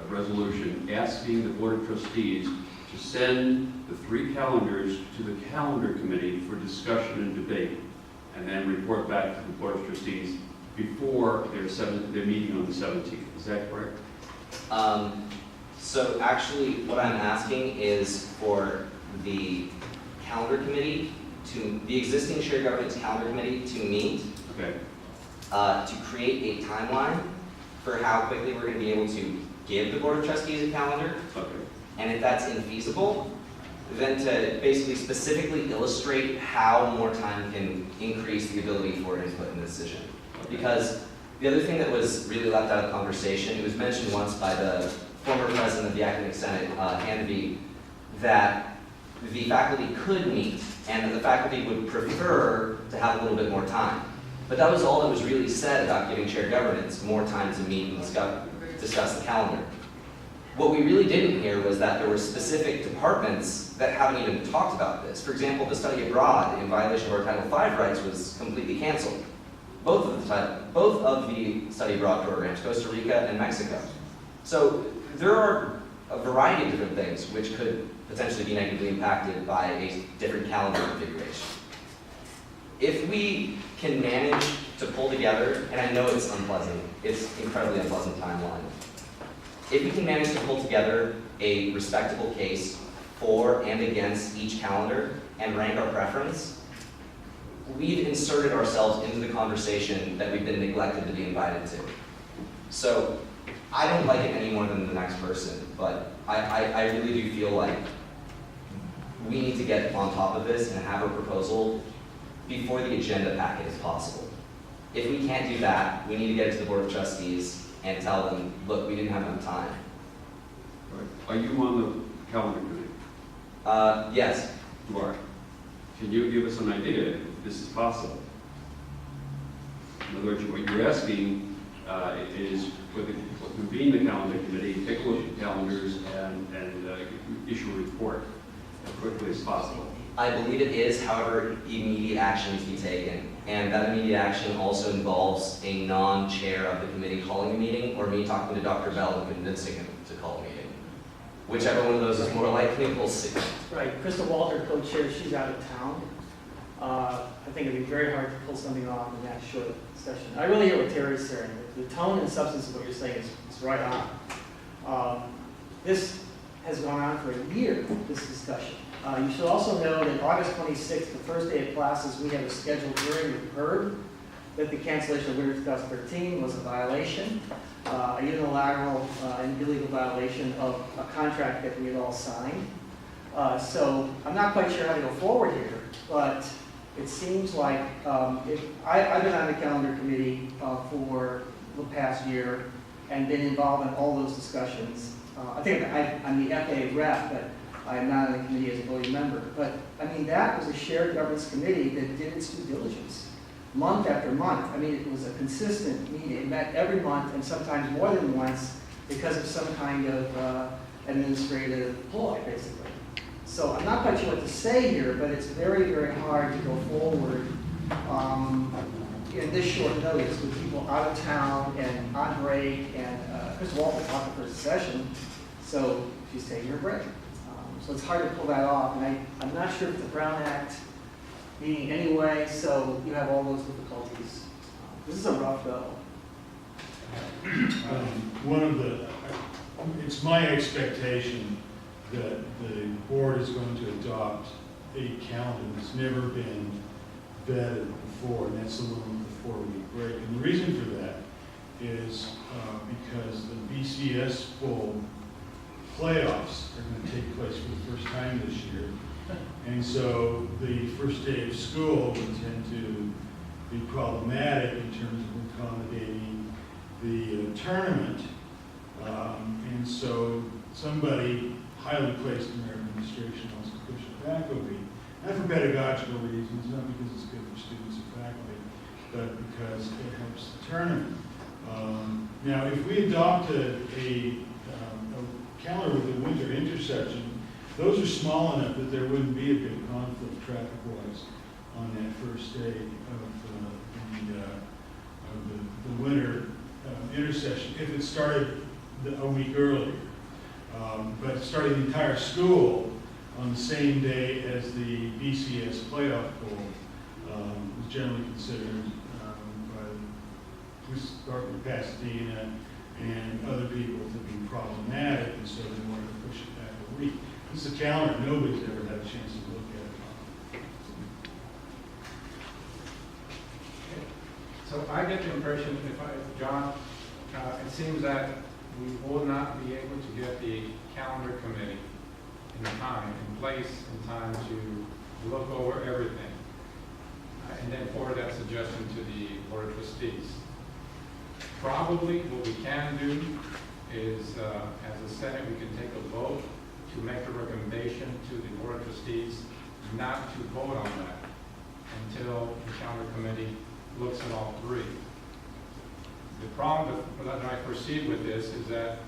resolution asking the Board of Trustees to send the 3 calendars to the calendar committee for discussion and debate, and then report back to the Board of Trustees before their meeting on the 17th. Is that correct? So actually, what I'm asking is for the calendar committee the existing shared governance calendar committee to meet, Okay. To create a timeline for how quickly we're going to be able to give the Board of Trustees a calendar. Okay. And if that's infeasible, then to basically specifically illustrate how more time can increase the ability for input in the decision. Because the other thing that was really left out of conversation, it was mentioned once by the former president of the Academic Senate, Hanvey, that the faculty could meet and that the faculty would prefer to have a little bit more time. But that was all that was really said about giving shared governance more time to meet and discuss the calendar. What we really didn't hear was that there were specific departments that haven't even talked about this. For example, the study abroad, in violation of our Title V rights, was completely canceled. Both of the study abroad programs, Costa Rica and Mexico. So there are a variety of different things which could potentially be negatively impacted by a different calendar configuration. If we can manage to pull together, and I know it's unpleasant, it's incredibly unpleasant timeline. If we can manage to pull together a respectable case for and against each calendar and rank our preference, we've inserted ourselves into the conversation that we've been neglected to be invited to. So I don't like it any more than the next person, but I really do feel like we need to get on top of this and have a proposal before the agenda packet is possible. If we can't do that, we need to get it to the Board of Trustees and tell them, look, we didn't have enough time. Right. Are you on the calendar committee? Yes, You are. Can you give us an idea if this is possible? In other words, what you're asking is for the, convene the calendar committee, take a look at the calendars, and issue a report as quickly as possible. I believe it is, however, immediate action needs to be taken. And that immediate action also involves a non-chair of the committee calling a meeting, or me talking to Dr. Bell and convincing him to call a meeting. Whichever one of those is more likely, we'll see. Right, Krista Walter, co-chair, she's out of town. I think it'd be very hard to pull something off in that short session. I really hear what Terry's saying. The tone and substance of what you're saying is right on. This has gone on for a year, this discussion. You should also know that August 26th, the first day of classes, we have a scheduled hearing with HERB that the cancellation of winter 2013 was a violation, a unilateral and illegal violation of a contract that we had all signed. So I'm not quite sure how to go forward here, but it seems like I've been on the calendar committee for the past year and been involved in all those discussions. I think I'm the FA rep, but I'm not on the committee as a voting member. But I mean, that was a shared governance committee that did its due diligence month after month. I mean, it was a consistent meeting. It met every month and sometimes more than once because of some kind of administrative ploy, basically. So I'm not quite sure what to say here, but it's very, very hard to go forward in this short notice with people out of town and on break. And Chris Walton talked the first session, so she's taking her break. So it's hard to pull that off. And I'm not sure if the Brown Act meeting anyway, so you have all those difficulties. This is a rough go. It's my expectation that the board is going to adopt a calendar that's never been vetted before, and that's the one with the 4-week break. And the reason for that is because the BCS bowl playoffs are going to take place for the first time this year. And so the first day of school would tend to be problematic in terms of accommodating the tournament. And so somebody highly placed in their administration wants to push the faculty, not for pedagogical reasons, not because it's good for students and faculty, but because it helps the tournament. Now, if we adopted a calendar with a winter intersection, those are small enough that there wouldn't be a big conflict traffic-wise on that first day of the winter intersection if it started a week earlier. But starting the entire school on the same day as the BCS playoff poll was generally considered by the police department, Pasadena, and other people to be problematic, and so they wanted to push it back a week. This is a calendar nobody's ever had a chance to look at. So I get the impression, John, it seems that we will not be able to get the calendar committee in place in time to look over everything. And then forward that suggestion to the Board of Trustees. Probably what we can do is, as a Senate, we can take a vote to make a recommendation to the Board of Trustees not to vote on that until the calendar committee looks at all three. The problem that I foresee with this is that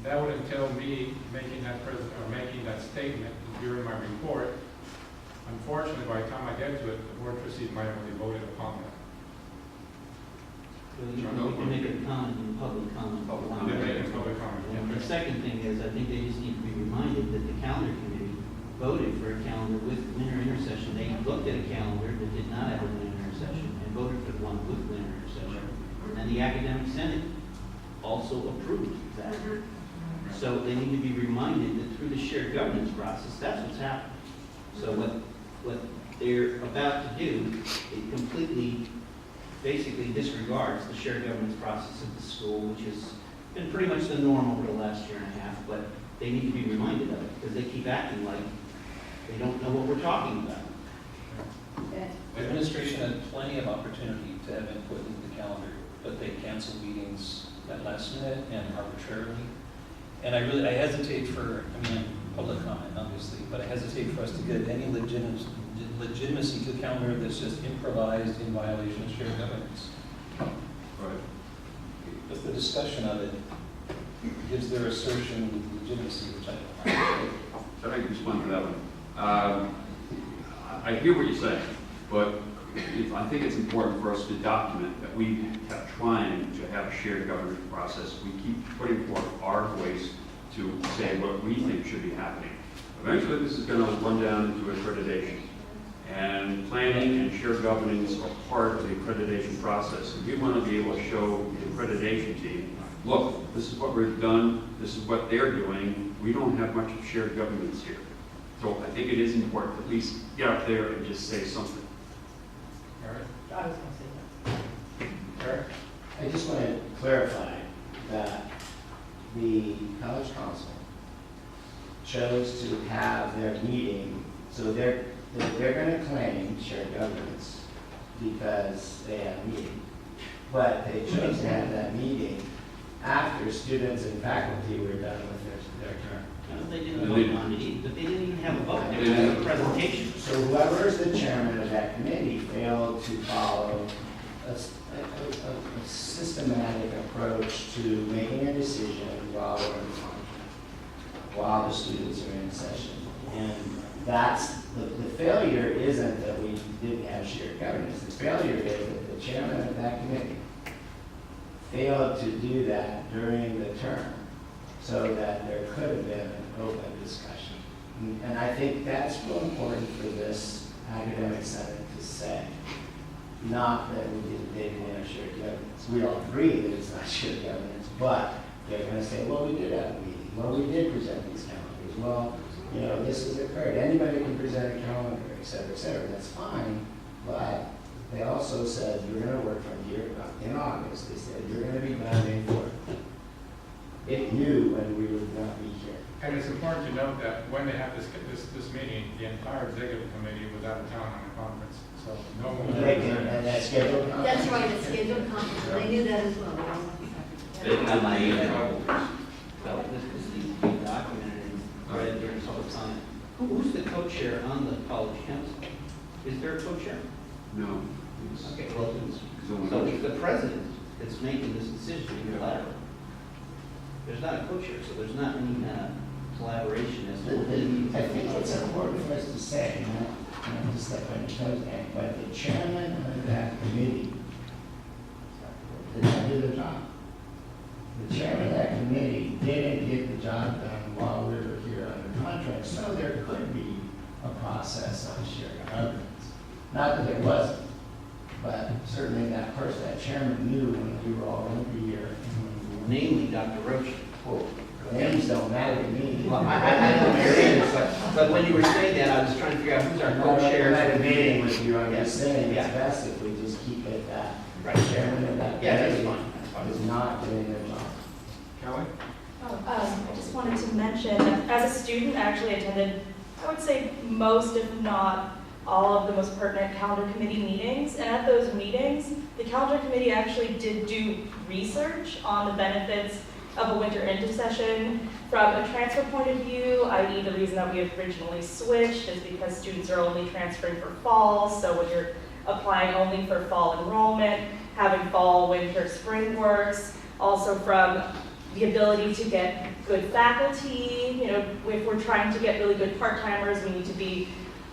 would entail me making that statement during my report. Unfortunately, by the time I get to it, the Board of Trustees might have already voted upon that. We can make a comment in public comment. And the second thing is, I think they just need to be reminded that the calendar committee voted for a calendar with winter intercession. They looked at a calendar that did not have a winter intercession and voted for the one with winter intercession. And the academic senate also approved that. So they need to be reminded that through the shared governance process, that's what's happening. So what they're about to do, it completely, basically disregards the shared governance process of the school, which has been pretty much the norm over the last year and a half, but they need to be reminded of it because they keep acting like they don't know what we're talking about. The administration had plenty of opportunity to have input into the calendar, but they canceled meetings at last minute and arbitrarily. And I hesitate for, I mean, public comment, obviously, but I hesitate for us to give any legitimacy to the calendar that's just improvised in violation of shared governance. Right. If the discussion of it gives their assertion legitimacy, which I don't like. So I can respond to that one. I hear what you're saying, but I think it's important for us to document that we have trying to have a shared governance process. We keep putting forth our voice to say what we think should be happening. Eventually, this is going to run down into accreditation. And planning and shared governance are part of the accreditation process. And we want to be able to show the accreditation team, look, this is what we've done, this is what they're doing. We don't have much of shared governance here. So I think it is important to at least get up there and just say something. Eric? I was gonna say that. Eric? I just want to clarify that the college council chose to have their meeting, so they're going to claim shared governance because they had a meeting. But they chose to have that meeting after students and faculty were done with their term. No, they didn't vote on it, but they didn't even have a vote, they didn't have a presentation. So whoever is the chairman of that committee failed to follow a systematic approach to making a decision while we're in contract, while the students are in session. And that's, the failure isn't that we didn't have shared governance. The failure is that the chairman of that committee failed to do that during the term so that there could have been an open discussion. And I think that's real important for this academic senate to say. Not that they didn't have shared governance. We all agree that it's not shared governance, but they're going to say, well, we did have a meeting. Well, we did present these calendars. Well, you know, this has occurred. Anybody can present a calendar, et cetera, et cetera. That's fine, but they also said, you're going to work from here in August. They said, you're going to be done May 4th. It knew when we would not be here. And it's important to note that when they have this meeting, the entire executive committee was out of town on a conference, so no one. And that's scheduled. That's right, it's scheduled conference, they knew that as well. They didn't have my email. So this needs to be documented and read during public comment. Who's the co-chair on the college council? Is there a co-chair? No. Okay, well, so it's the president that's making this decision unilaterally. There's not a co-chair, so there's not any collaboration as to what it means. I think it's important for us to say, not to step on your toes, Dan, but the chairman of that committee did not do the job. The chairman of that committee didn't get the job done while we were here under contract, so there could be a process on shared governance. Not that there wasn't, but certainly that person, that chairman knew when we were all going to be here. Namely, Dr. Roach. Well, names don't matter to me. Well, I know what you're saying, but when you were saying that, I was trying to figure out who's our co-chair. I'm not debating with you, I'm just saying it's Yeah. best if we just keep it that Right. chairman of that Yeah, that's committee fine. is not doing their job. Kelly? I just wanted to mention, that as a student, I actually attended, I would say most, if not all of the most pertinent calendar committee meetings. And at those meetings, the calendar committee actually did do research on the benefits of a winter intersession from a transfer point of view, i.e. the reason that we originally switched is because students are only transferring for fall. So when you're applying only for fall enrollment, having fall, winter, spring works, also from the ability to get good faculty. You know, if we're trying to get really good part-timers, we need to be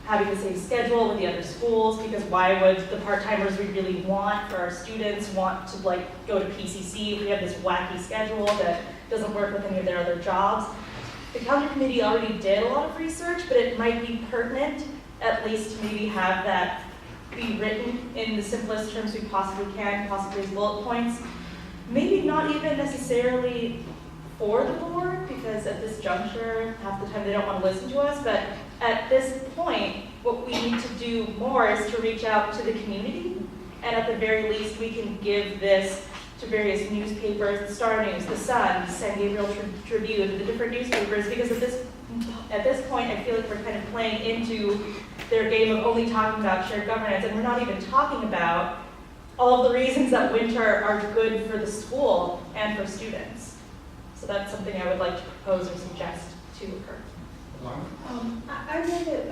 having the same schedule with the other schools, because why would the part-timers we really want for our students want to like go to PCC if we have this wacky schedule that doesn't work with any of their other jobs? The calendar committee already did a lot of research, but it might be pertinent at least to maybe have that be written in the simplest terms we possibly can, possibly as bullet points. Maybe not even necessarily for the board, because at this juncture, half the time they don't want to listen to us, but at this point, what we need to do more is to reach out to the community, and at the very least, we can give this to various newspapers, the Star News, the Sun, the San Gabriel Tribune, the different newspapers, because at this point, I feel like we're kind of playing into their game of only talking about shared governance, and we're not even talking about all of the reasons that winter are good for the school and for students. So that's something I would like to propose or suggest to occur. I read it,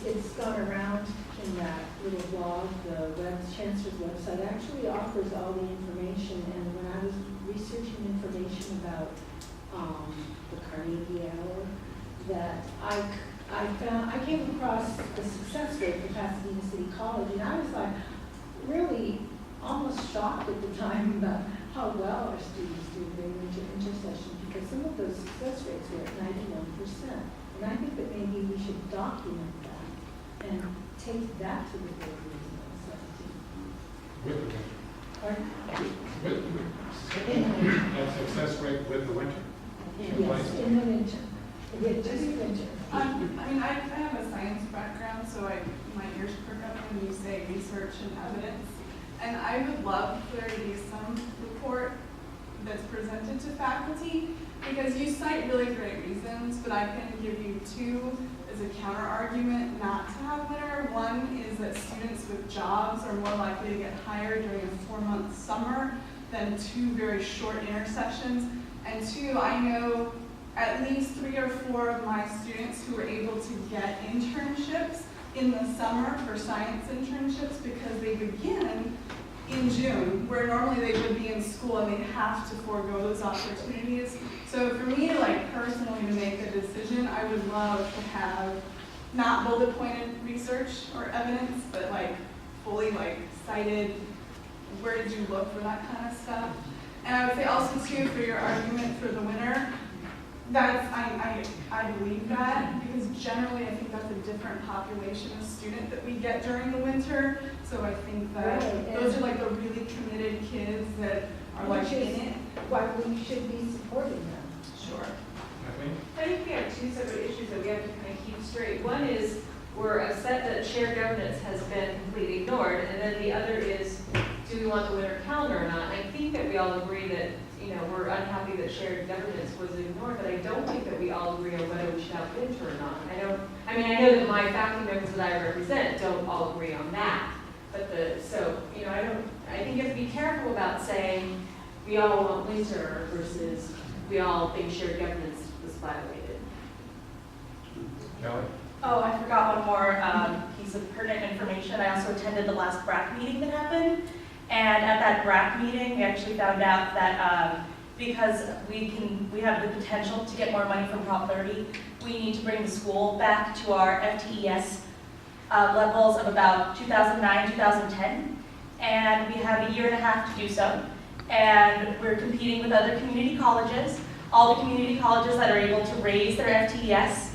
it's gone around in that little blog, the Chancellor's website actually offers all the information, and when I was researching information about the Carnegie Hour, that I came across the success rate for Pasadena City College, and I was like really almost shocked at the time about how well our students do during winter intersession, because some of those success rates were at 91%. And I think that maybe we should document that and take that to the board meeting on 17. With the winter. Pardon? With the winter. That success rate with the winter. Yes, in the winter. With just winter. I mean, I have a science background, so my ears perk up when you say research and evidence. And I would love for there to be some report that's presented to faculty, because you cite really great reasons, but I can give you two as a counter argument not to have winter. One is that students with jobs are more likely to get hired during a 4-month summer than 2 very short intersessions. And 2, I know at least 3 or 4 of my students who were able to get internships in the summer for science internships because they begin in June, where normally they would be in school and they'd have to forego those opportunities. So for me, like personally, to make a decision, I would love to have not bullet pointed research or evidence, but like fully like cited, where did you look for that kind of stuff. And I would say also too, for your argument for the winter, that's, I believe that, because generally I think that's a different population of student that we get during the winter. So I think that those are like the really committed kids that are like in it. Why we should be supporting them. Sure. Kathleen? I think we have 2 separate issues that we have to kind of keep straight. One is we're upset that shared governance has been completely ignored, and then the other is, do we want the winter calendar or not? And I think that we all agree that, you know, we're unhappy that shared governance was ignored, but I don't think that we all agree on whether we should have winter or not. I know that my faculty members that I represent don't all agree on that. But you know, I think you have to be careful about saying we all want winter versus we all think shared governance was violated. Kelly? Oh, I forgot one more piece of pertinent information. I also attended the last BRAC meeting that happened. And at that BRAC meeting, we actually found out that because we have the potential to get more money from Prop 30, we need to bring the school back to our FTES levels of about 2009, 2010. And we have a year and a half to do so. And we're competing with other community colleges. All the community colleges that are able to raise their FTES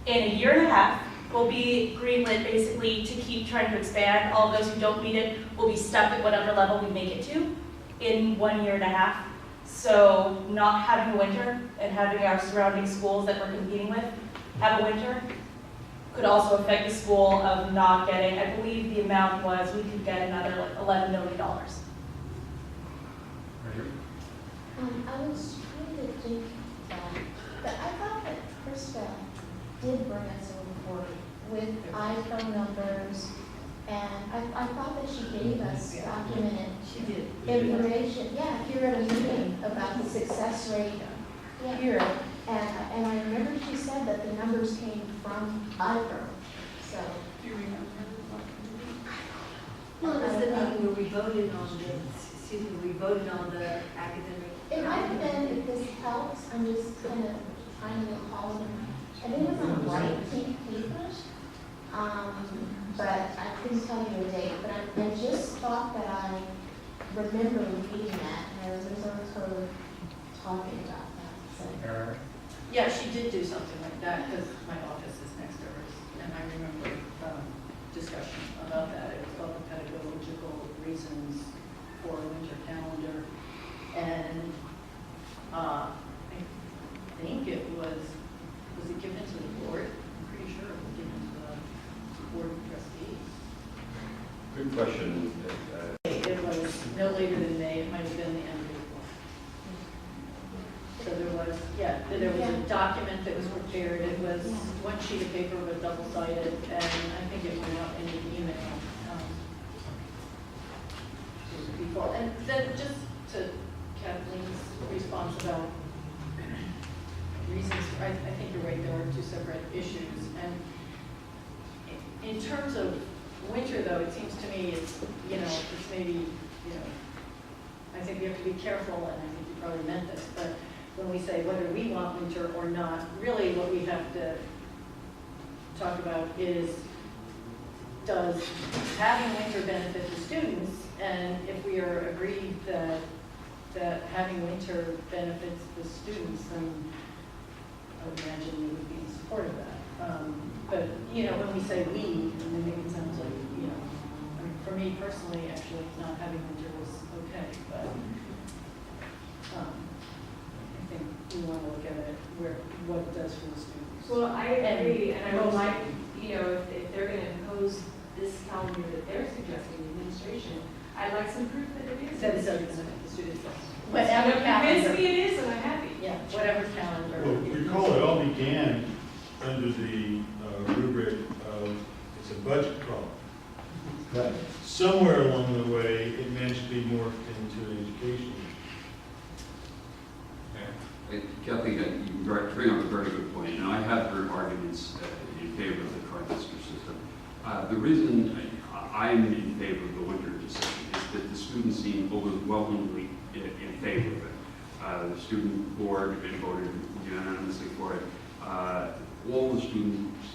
in a year and a half will be greenlit basically to keep trying to expand. All of those who don't meet it will be stuck at whatever level we make it to in 1 year and a half. So not having a winter and having our surrounding schools that we're competing with have a winter could also affect the school of not getting, I believe the amount was we could get another like $11 million. I was trying to think but I thought that Krista did bring us a report with iPhone numbers, and I thought that she gave us documented information. Yeah, here at a meeting about the success rate here. And I remember she said that the numbers came from iPhone. So. Do you remember what? Well, it was the meeting where we voted on the academic. It might have been, if this helps, I'm just kind of trying to recall them. I think it was on white pink paper, but I couldn't tell you a date. But I just thought that I remember reading that, and I remember her talking about that. So. Yeah, she did do something like that because my office is next to hers, and I remember discussion about that. It was about the pedagogical reasons for a winter calendar, and I think it was it given to the board? I'm pretty sure it was given to the board of trustees. Good question. It was no later than May. It might have been the end of April. So there was a document that was prepared. It was one sheet of paper but double-sided, and I think it went out in an email. me, it's, it's maybe, I think we have to be careful, and I think you probably meant this, but when we say whether we want winter or not, really what we have to talk about is, does having winter benefit the students? And if we are agreed that having winter benefits the students, then I would imagine we would be in support of that. But, when we say we, I think it sounds like, I mean, for me personally, actually, not having winter was okay, but I think we want to look at it what it does for the students. Well, I agree, and I would like, if they're going to impose this calendar that they're suggesting, the administration, I'd like some proof that it is. That it does benefit the students. Whatever convince me it is, and I'm happy. Yeah, whatever calendar. Well, recall it all began under the rubric of, it's a budget problem. Right. Somewhere along the way, it managed to be morphed into an education issue. Kathy, you bring up a very good point, and I have heard arguments in favor of the tri-district system. The reason I'm in favor of the winter decision is that the students seem overwhelmingly in favor of it. The student board voted unanimously for it. All the students'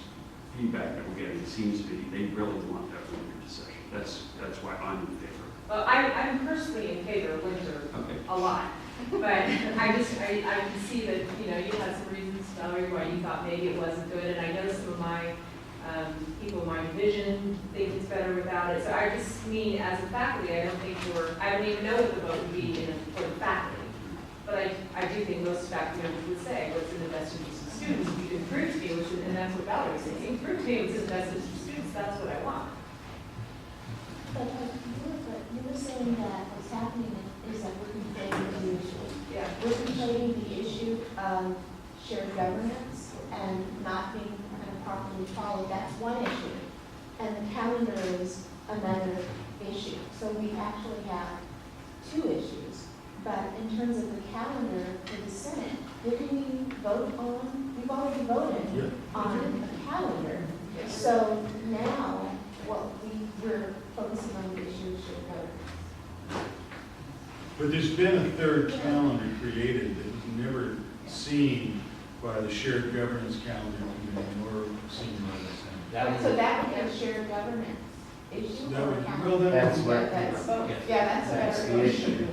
feedback that we're getting seems to be they really want that winter decision. That's why I'm in favor. Well, I'm personally in favor of winter a lot, but I can see that, you had some reasons, Valerie, why you thought maybe it wasn't good, and I know some of my people in my division think it's better without it. So I just mean, as a faculty, I don't even know what the vote would be for the faculty. But I do think most faculty members would say, what's in the best interest of students? If you can prove to me, and that's what Valerie was saying, prove to me what's in the best interest of students, that's what I want. But you were saying that what's happening is that we're conflating the issue. Yeah. We're conflating the issue of shared governance and not being kind of properly followed. That's one issue. And the calendar is another issue. So we actually have two issues. But in terms of the calendar for the Senate, didn't we vote on, we've already voted on the calendar. So now, we're focusing on the issue of shared governance. But there's been a third calendar created that was never seen by the shared governance calendar committee nor seen by the Senate. So that would be a shared governance issue? That or would- calendar? well, that- That's what, That's the issue.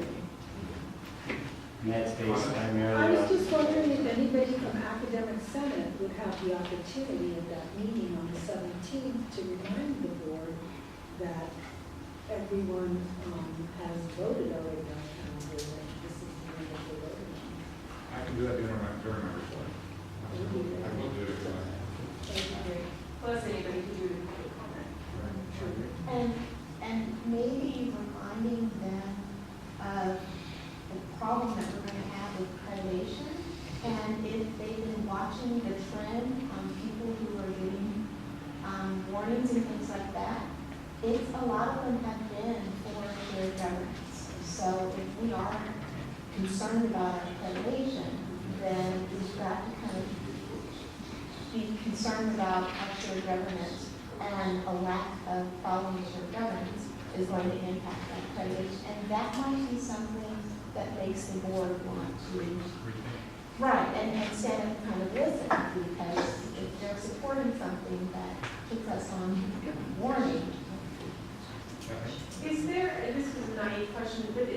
And that's based I primarily was on, just wondering if anybody from Academic Senate would have the opportunity at that meeting on the 17th to remind the board that everyone has voted already on the calendar, that this is the one that they voted on. I can do that during my report. I will do it. Plus, anybody can do it in public comment. and maybe reminding them of the problem that we're going to have with accreditation, and if they've been watching the trend on people who are getting warnings and things like that, a lot of them have been for shared governance. So if we are concerned about our accreditation, then we've got to kind of be concerned about our shared governance, and a lack of following shared governance is going to impact our accreditation. And that might be something that makes the board want to, right, and stand up and kind of listen, because if they're supporting something that puts us on warning. Is there, and this is a naive question, but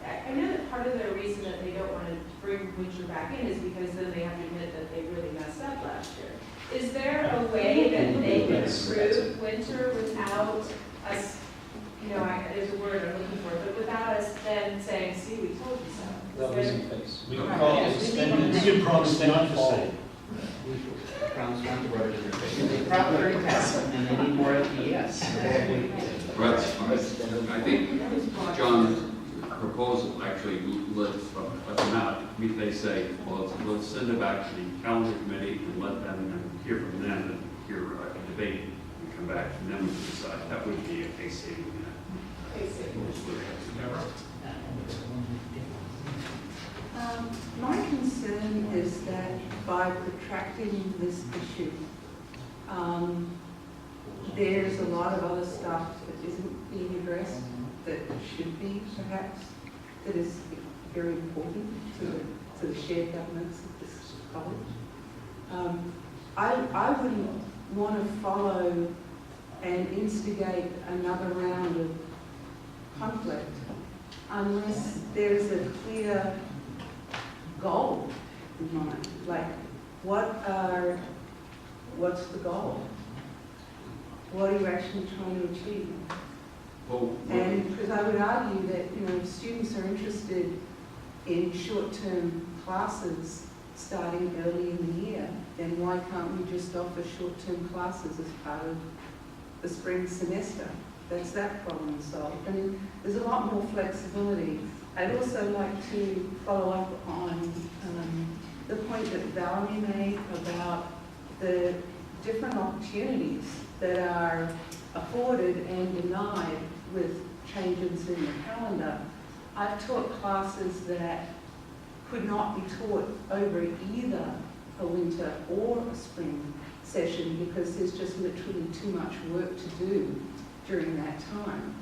I know that part of the reason that they don't want to bring winter back in is because then they have to admit that they really messed up last year. Is there a way that they can approve winter without us, there's a word I'm looking for, but without us then saying, see, we told you so? That was in place. We can Right. call it Yes, extended. We can promise not to say. Promise not to rub it in their face. They probably already passed it, and they need more LPS. Right. I think John's proposal actually lets them out. If they say, well, let's send it back to the calendar committee and let them hear from them and hear a debate and come back and then we can decide. That would be a case saving. My concern is that by protracting this issue, there's a lot of other stuff that isn't should be, perhaps, that is very important to the shared governance of this college. I wouldn't want to follow and instigate another round of conflict unless there's a clear goal in mind. Like, what's the goal? What are you actually trying to achieve? And because I would argue that, if students are interested in short-term classes starting early in the year, then why can't we just offer short-term classes as part of the spring semester? That's that problem solved. I mean, there's a lot more flexibility. I'd also like to follow up on the point that Valerie made about the different opportunities that are afforded and denied with changes in the calendar. I've taught classes that could not be taught over either a winter or a spring session because there's just literally too much work to do during that time.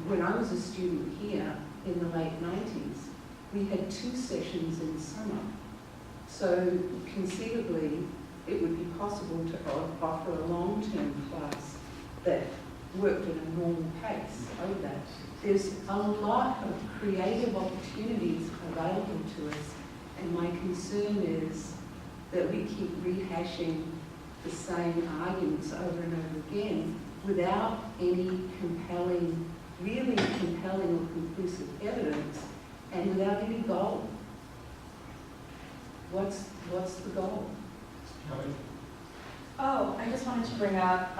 When I was a student here in the late 90s, we had 2 sessions in summer. So conceivably, it would be possible to offer a long-term class that worked at a normal pace over that. There's a lot of creative opportunities available to us, and my concern is that we keep rehashing the same arguments over and over again without any really compelling or conclusive evidence, and without any goal. What's the goal? Oh, I just wanted to bring up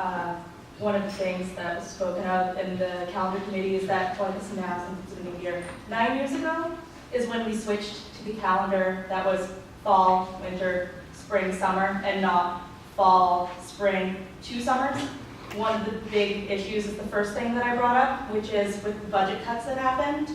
one of the things that was spoken of in the calendar committee is that, well, I guess now since it's a new year, 9 years ago is when we switched to the calendar that was fall, winter, spring, summer, and not fall, spring, 2 summers. One of the big issues is the first thing that I brought up, which is with the budget cuts that happened,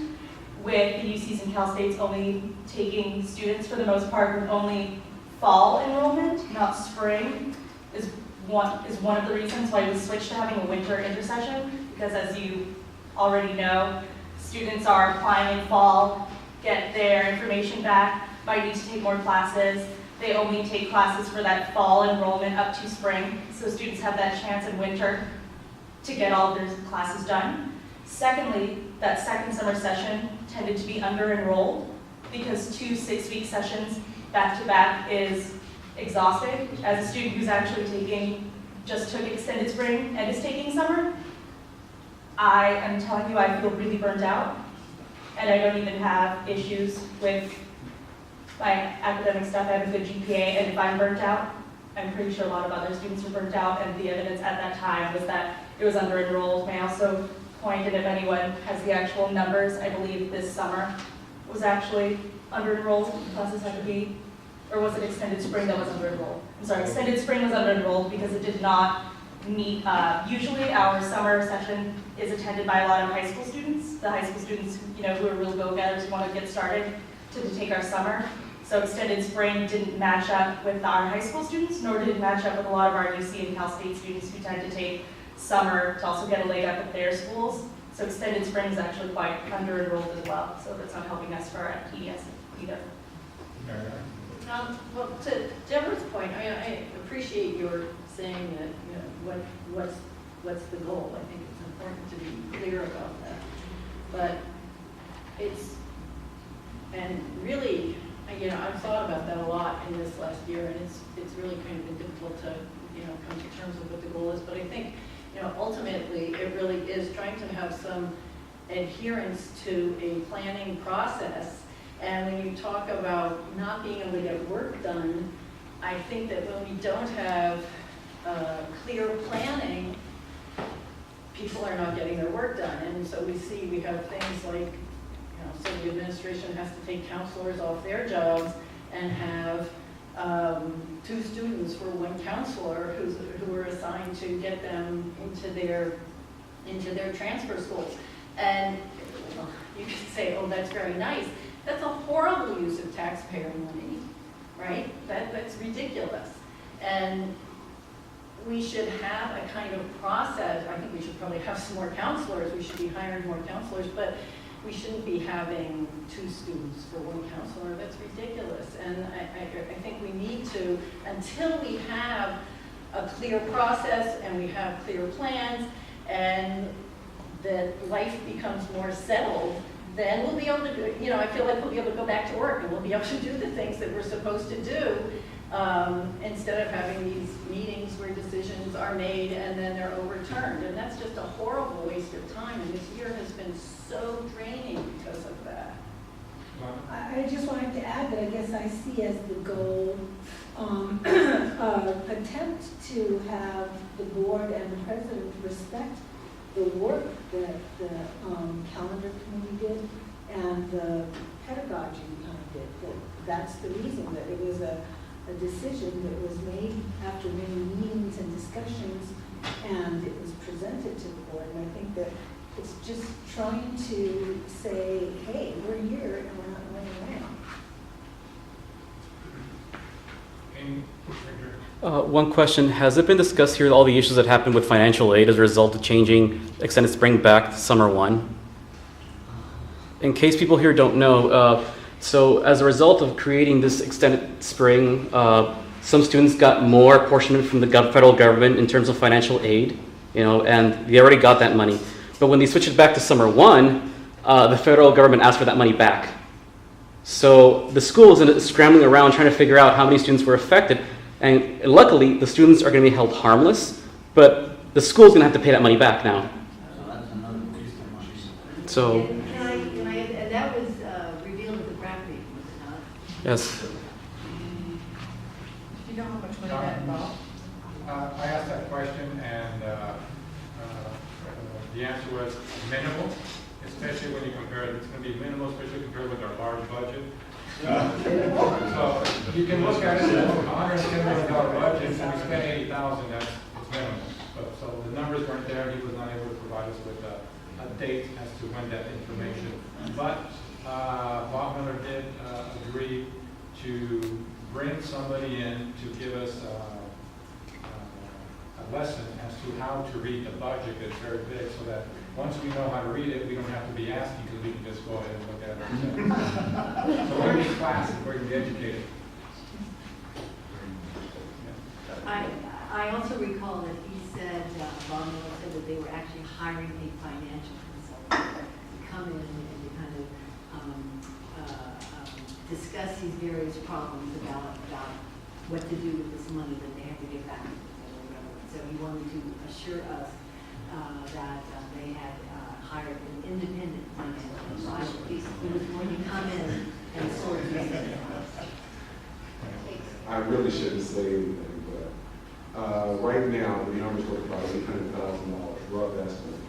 with the UCs and Cal States only taking students for the most part with only fall enrollment, not spring, is one of the reasons why we switched to having a winter intersession, because as you already know, students are applying in fall, get their information back, might need to take more classes. They only take classes for that fall enrollment up to spring, so students have that chance in winter to get all of their classes done. Secondly, that second summer session tended to be under-enrolled because 2 6-week sessions back-to-back is exhausting. As a student who's actually just took extended spring and is taking summer, I am telling you I feel really burnt out, and I don't even have issues with my academic stuff. I have a good GPA, and if I'm burnt out, I'm pretty sure a lot of other students are burnt out, and the evidence at that time was that it was under-enrolled. May I also point, and if anyone has the actual numbers, I believe this summer was actually under-enrolled. Classes had to be, or was it extended spring that was under-enrolled? I'm sorry, extended spring was under-enrolled because it did not meet, usually our summer session is attended by a lot of high school students. The high school students, who are real go-getters, want to get started to take our summer. So extended spring didn't match up with our high school students, nor did it match up with a lot of our UC and Cal State students who tend to take summer to also get a leg up at their schools. So extended spring is actually quite under-enrolled as well, so that's not helping us for our PDS either. Well, to Deborah's point, I appreciate your saying that, what's the goal? I think it's important to be clear about that. But and really, I've thought about that a lot in this last year, and it's really kind of been difficult to, come to terms with what the goal is. But I think, ultimately, it really is trying to have some adherence to a planning process. And when you talk about not being able to get work done, I think that when we don't have clear planning, people are not getting their work done. And so we have things like, so the administration has to take counselors off their jobs and have 2 students for 1 counselor who are assigned to get them into their transfer schools. And you could say, oh, that's very nice. That's a horrible use of taxpayer money, right? That's ridiculous. And we should have a kind of process. I think we should probably have some more counselors. We should be hiring more counselors, but we shouldn't be having 2 students for 1 counselor. That's ridiculous. And I think we need to, until we have a clear process and we have clear plans and that life becomes more settled, then we'll be able to do, I feel like we'll be able to go back to work and we'll be able to do the things that we're supposed to do, instead of having these meetings where decisions are made and then they're overturned. And that's just a horrible waste of time, and this year has been so draining because of that. I just wanted to add that I guess I see as the goal, attempt to have the board and the president respect the work that the calendar committee did and the pedagogy did. That's the reason that it was a decision that was made after many meetings and discussions, and it was presented to the board. And I think that it's just trying to say, hey, we're here and we're not running around. One question, has it been discussed here all the issues that happened with financial aid as a result of changing extended spring back to summer 1? In case people here don't know, so as a result of creating this extended spring, some students got more apportionment from the federal government in terms of financial aid, and they already got that money. But when they switched it back to summer 1, the federal government asked for that money back. So the school is scrambling around trying to figure out how many students were affected. And luckily, the students are going to be held harmless, but the school's going to have to pay that money back now. So. And that was revealed at the grant meeting, was it not? Yes. Do you know how much money that involved? I asked that question, and the answer was minimal, especially when you compare it. It's going to be minimal, especially compared with our large budget. So you can look at it as a $110 million budget, and we spent $80,000. It's minimal. So the numbers weren't there. He was not able to provide us with a date as to when that information. But Bob Miller did agree to bring somebody in to give us a lesson as to how to read the budget. It's very big, so that once we know how to read it, we don't have to be asking, because we can just go ahead and look at it. So we're going to be classic, we're going to be educated. I also recall that he said, Bob Miller said that they were actually hiring a financial consultant to come in and to kind of discuss these various problems about what to do with this money that they have to get back to the federal government. So he wanted to assure us that they had hired an independent financial advisor who was going to come in and sort these things out. I really shouldn't say anything, but right now, the numbers look about $800,000, rough estimate.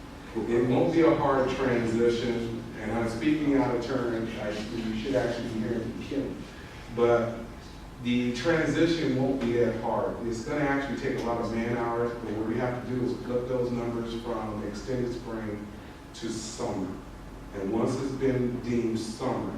It won't be a hard transition, and I'm speaking out of turn. You should actually be hearing from Kim. But the transition won't be that hard. It's going to actually take a lot of man hours, but what we have to do is flip those numbers from extended spring to summer. And once it's been deemed summer,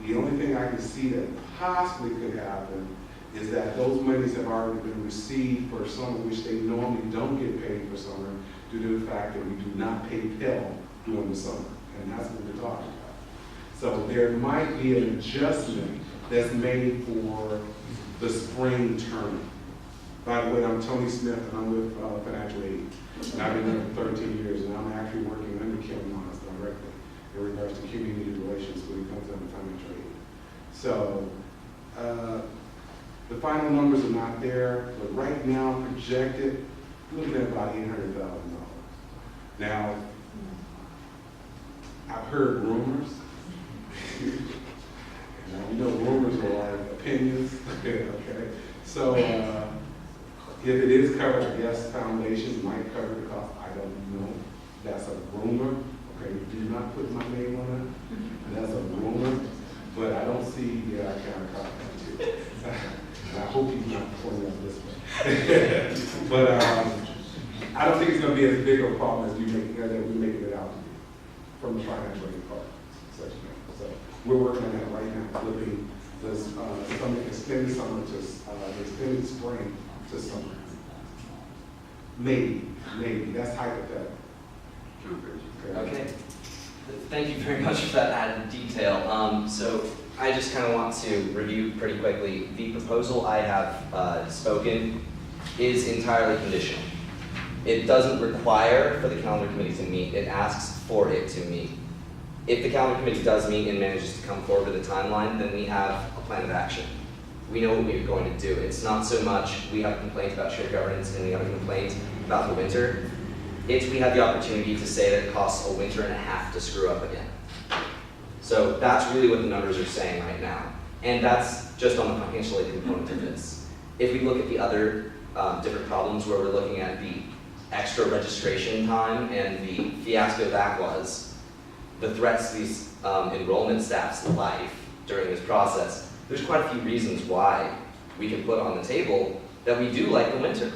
the only thing I can see that possibly could happen is that those monies have already been received for summer, which they normally don't get paid for summer due to the fact that we do not pay Pell during the summer. And that's what we're talking about. So there might be an adjustment that's made for the spring term. By the way, I'm Tony Smith, and I'm with Financial Aid. And I've been there for 13 years, and I'm actually working under Kim Moss directly in regards to community relations when it comes down to financial aid. So the final numbers are not there, but right now projected, we're looking at about $800,000. Now, I've heard rumors. Now, you know, rumors are like opinions. Okay. So if it is covered, I guess foundations might cover the cost. I don't know. That's a rumor. Okay, do not put my name on it. That's a rumor. But I don't see the kind of contact too. And I hope he's not pointing up this way. But I don't think it's going to be as big of a problem as we're making it out to be from the financial aid part section. So we're working on that right now, flipping this extended summer to extended spring to summer. Maybe, that's hypothetical. Okay. Thank you very much for that added detail. So I just kind of want to review pretty quickly. The proposal I have spoken is entirely conditional. It doesn't require for the calendar committee to meet, it asks for it to meet. If the calendar committee does meet and manages to come forward with a timeline, then we have a plan of action. We know what we're going to do. It's not so much we have a complaint about shared governance and we have a complaint about the winter. It's we have the opportunity to say that it costs a winter and a half to screw up again. So that's really what the numbers are saying right now. And that's just on the financial aid component of this. If we look at the other different problems where we're looking at the extra registration time and the fiasco that was, the threats to these enrollment staff's life during this process, there's quite a few reasons why we can put on the table that we do like the winter.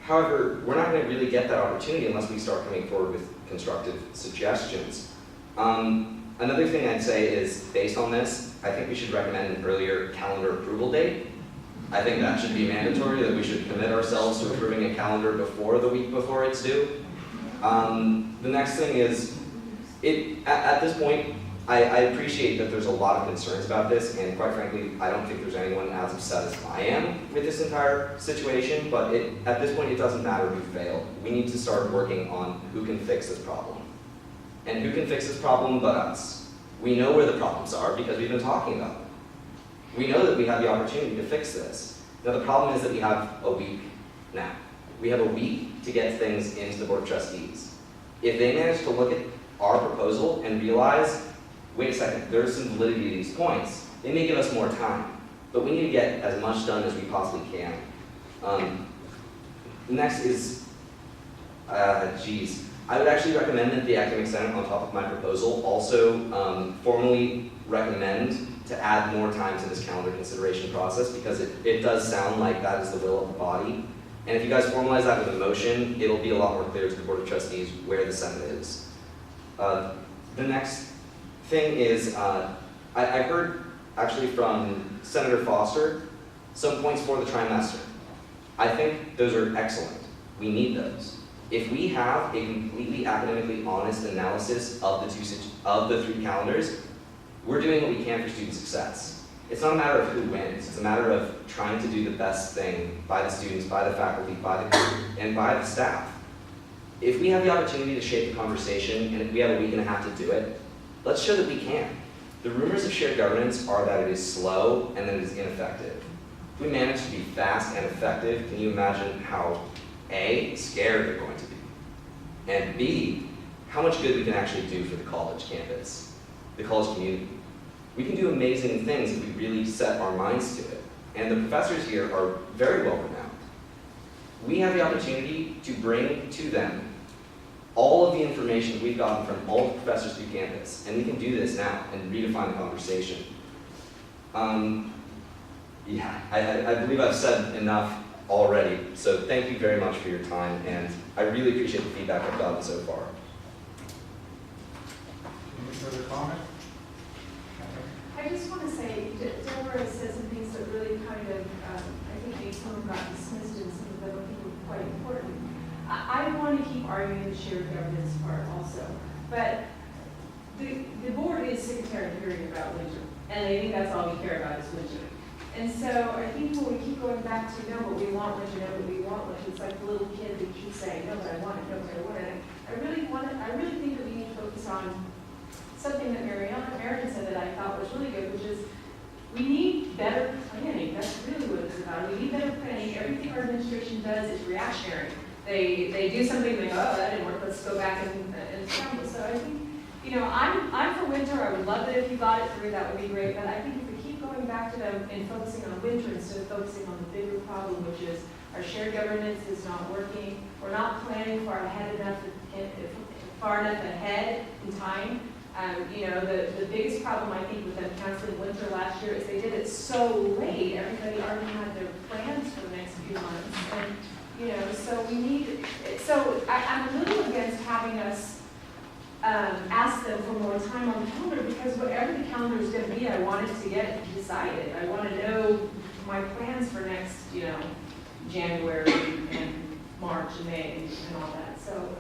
However, we're not going to really get that opportunity unless we start coming forward with constructive suggestions. Another thing I'd say is, based on this, I think we should recommend an earlier calendar approval date. I think that should be mandatory, that we should commit ourselves to approving a calendar before the week before it's due. The next thing is, at this point, I appreciate that there's a lot of concerns about this, and quite frankly, I don't think there's anyone as upset as I am with this entire situation, but at this point, it doesn't matter who failed. We need to start working on who can fix this problem. And who can fix this problem but us? We know where the problems are because we've been talking about them. We know that we have the opportunity to fix this. Now, the problem is that we have a week now. We have a week to get things into the Board of Trustees. If they manage to look at our proposal and realize, wait a second, there's some validity to these points, they may give us more time. But we need to get as much done as we possibly can. Next is, I would actually recommend that the Academic Senate, on top of my proposal, also formally recommend to add more time to this calendar consideration process, because it does sound like that is the will of the body. And if you guys formalize that with a motion, it'll be a lot more clear to the Board of Trustees where the Senate is. The next thing is, I heard actually from Senator Foster some points for the trimester. I think those are excellent. We need those. If we have a completely academically honest analysis of the three calendars, we're doing what we can for student success. It's not a matter of who wins. It's a matter of trying to do the best thing by the students, by the faculty, and by the staff. If we have the opportunity to shape the conversation, and if we have a week and a half to do it, let's show that we can. The rumors of shared governance are that it is slow and that it is ineffective. If we manage to be fast and effective, can you imagine how A, scared they're going to be, and B, how much good we can actually do for the college campus, the college community. We can do amazing things if we really set our minds to it. And the professors here are very well renowned. We have the opportunity to bring to them all of the information we've gotten from all the professors through campus, and we can do this now and redefine the conversation. Yeah, I believe I've said enough already, so thank you very much for your time, and I really appreciate the feedback I've gotten so far. Any further comment? I just want to say, Deborah said some things that really kind of, I think they some of them got dismissed and some of them I think were quite important. I want to keep arguing the shared governance part also, but the board is sick and tired of hearing about winter, and I think that's all we care about is winter. And so I think when we keep going back to, no, but we want winter, no, but we want winter, it's like the little kid that keeps saying, no, but I want it, no, but I want it. I really think that we need to focus on something that Marion said that I thought was really good, which is we need better planning. That's really what it's about. We need better planning. Everything our administration does is reactionary. They do something, they go, oh, that didn't work, let's go back and scramble. So I think, you know, I'm for winter. I would love it if you got it through, that would be great. But I think if we keep going back to them and focusing on winter instead of focusing on the bigger problem, which is our shared governance is not working, we're not planning far enough ahead in time. You know, the biggest problem I think with them canceling winter last year is they did it so late. Everybody already had their plans for the next few months, and you know, so we need. So I'm a little against having us ask them for more time on the calendar, because whatever the calendar is going to be, I wanted to get it decided. I want to know my plans for next, you know, January and March and May and all that. So,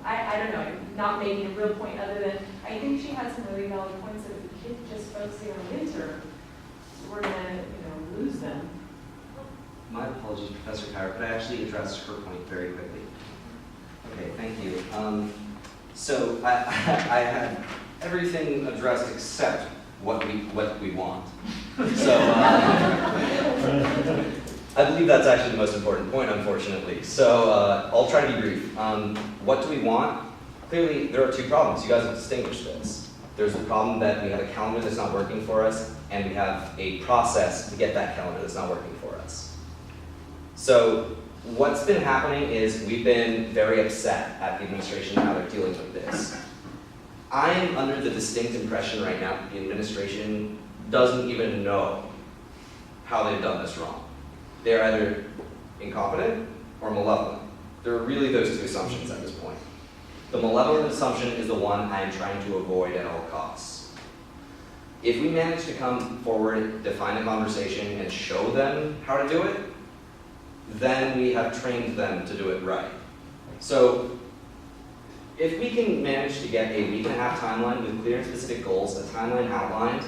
I don't know, not making a real point other than, I think she has some really valid points that if the kids just focusing on winter, we're gonna, lose them. My apologies, Professor Power, but I actually addressed her point very quickly. Okay, thank you. So I had everything addressed except what we want. So I believe that's actually the most important point, unfortunately. So I'll try to be brief. What do we want? Clearly, there are two problems. You guys have distinguished this. There's the problem that we have a calendar that's not working for us, and we have a process to get that calendar that's not working for us. So what's been happening is we've been very upset at the administration and how they're dealing with this. I'm under the distinct impression right now that the administration doesn't even know how they've done this wrong. They're either incompetent or malevolent. There are really those two assumptions at this point. The malevolent assumption is the one I am trying to avoid at all costs. If we manage to come forward, define a conversation, and show them how to do it, then we have trained them to do it right. So if we can manage to get a week-and-a-half timeline with clear and specific goals, a timeline outlined,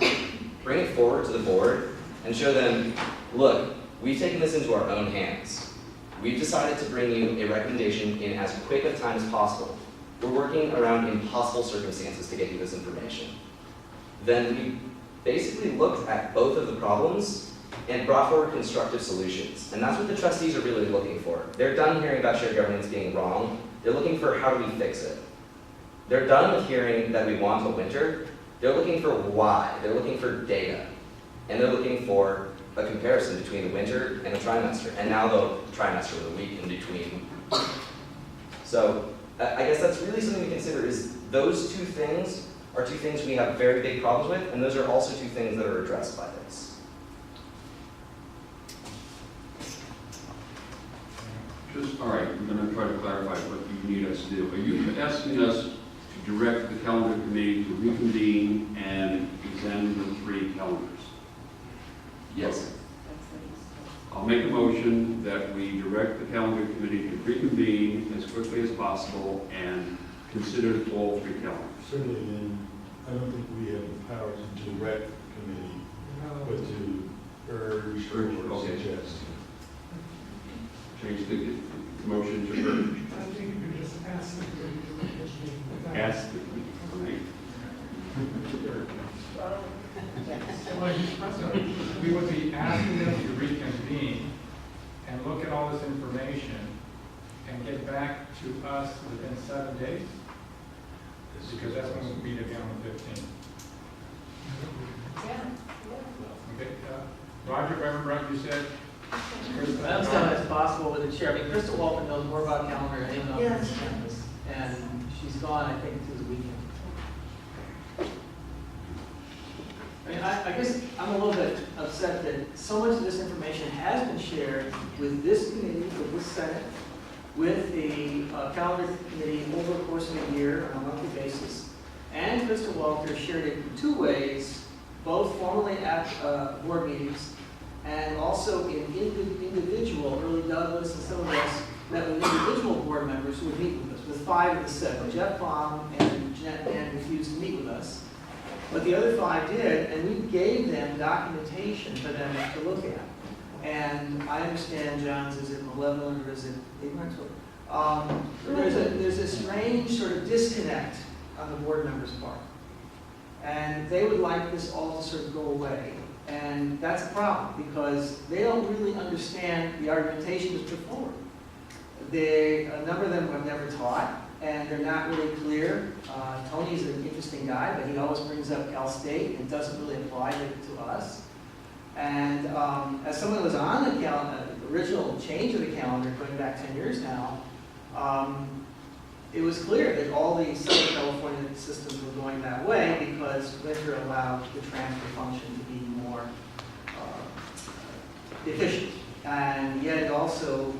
bring it forward to the board, and show them, look, we've taken this into our own hands. We've decided to bring you a recommendation in as quick a time as possible. We're working around impossible circumstances to get you this information. Then we basically looked at both of the problems and brought forward constructive solutions. And that's what the trustees are really looking for. They're done hearing about shared governance being wrong. They're looking for how do we fix it. They're done with hearing that we want a winter. They're looking for why. They're looking for data. And they're looking for a comparison between the winter and the trimester. And now the trimester with a week in between. So I guess that's really something to consider is those two things are two things we have very big problems with, and those are also two things that are addressed by this. All right, I'm going to try to clarify what you need us to do. Are you asking us to direct the calendar committee to reconvene and examine the 3 calendars? Yes. I'll make a motion that we direct the calendar committee to reconvene as quickly as possible and consider all 3 calendars. Certainly, then, I don't think we have the power to direct the committee, but to urge or suggest. Change the motion to urge. I think you could just ask the committee to reconvene. Ask the committee. We would be asking them to reconvene and look at all this information and get back to us within 7 days, because that's when we meet again on the 15th. Yeah. Okay, Roger, remember what you said? That's done as possible with the chair. I mean, Crystal Walton knows more about calendar than anyone else on this campus. And she's gone, I think, through the weekend. I mean, I guess I'm a little bit upset that so much of this information has been shared with this committee, with this Senate, with the calendar committee over the course of a year on a monthly basis. And Crystal Walter shared it in 2 ways, both formally at board meetings and also in individual, early Douglas and some of us met with individual board members who would meet with us, with 5 of the 7. Jeff Baum and Jeanette Mann refused to meet with us. But the other 5 did, and we gave them documentation for them to look at. And I understand, John's, is it malevolent or is it ignorant? There's a strange sort of disconnect on the board members' part. And they would like this all to sort of go away. And that's a problem because they don't really understand the argumentation that's put forward. A number of them have never taught, and they're not really clear. Tony's an interesting guy, but he always brings up Cal State and doesn't really apply to us. And as someone who was on the original change of the calendar going back 10 years now, it was clear that all the Southern California systems were going that way because winter allowed the transfer function to be more efficient. And yet it also,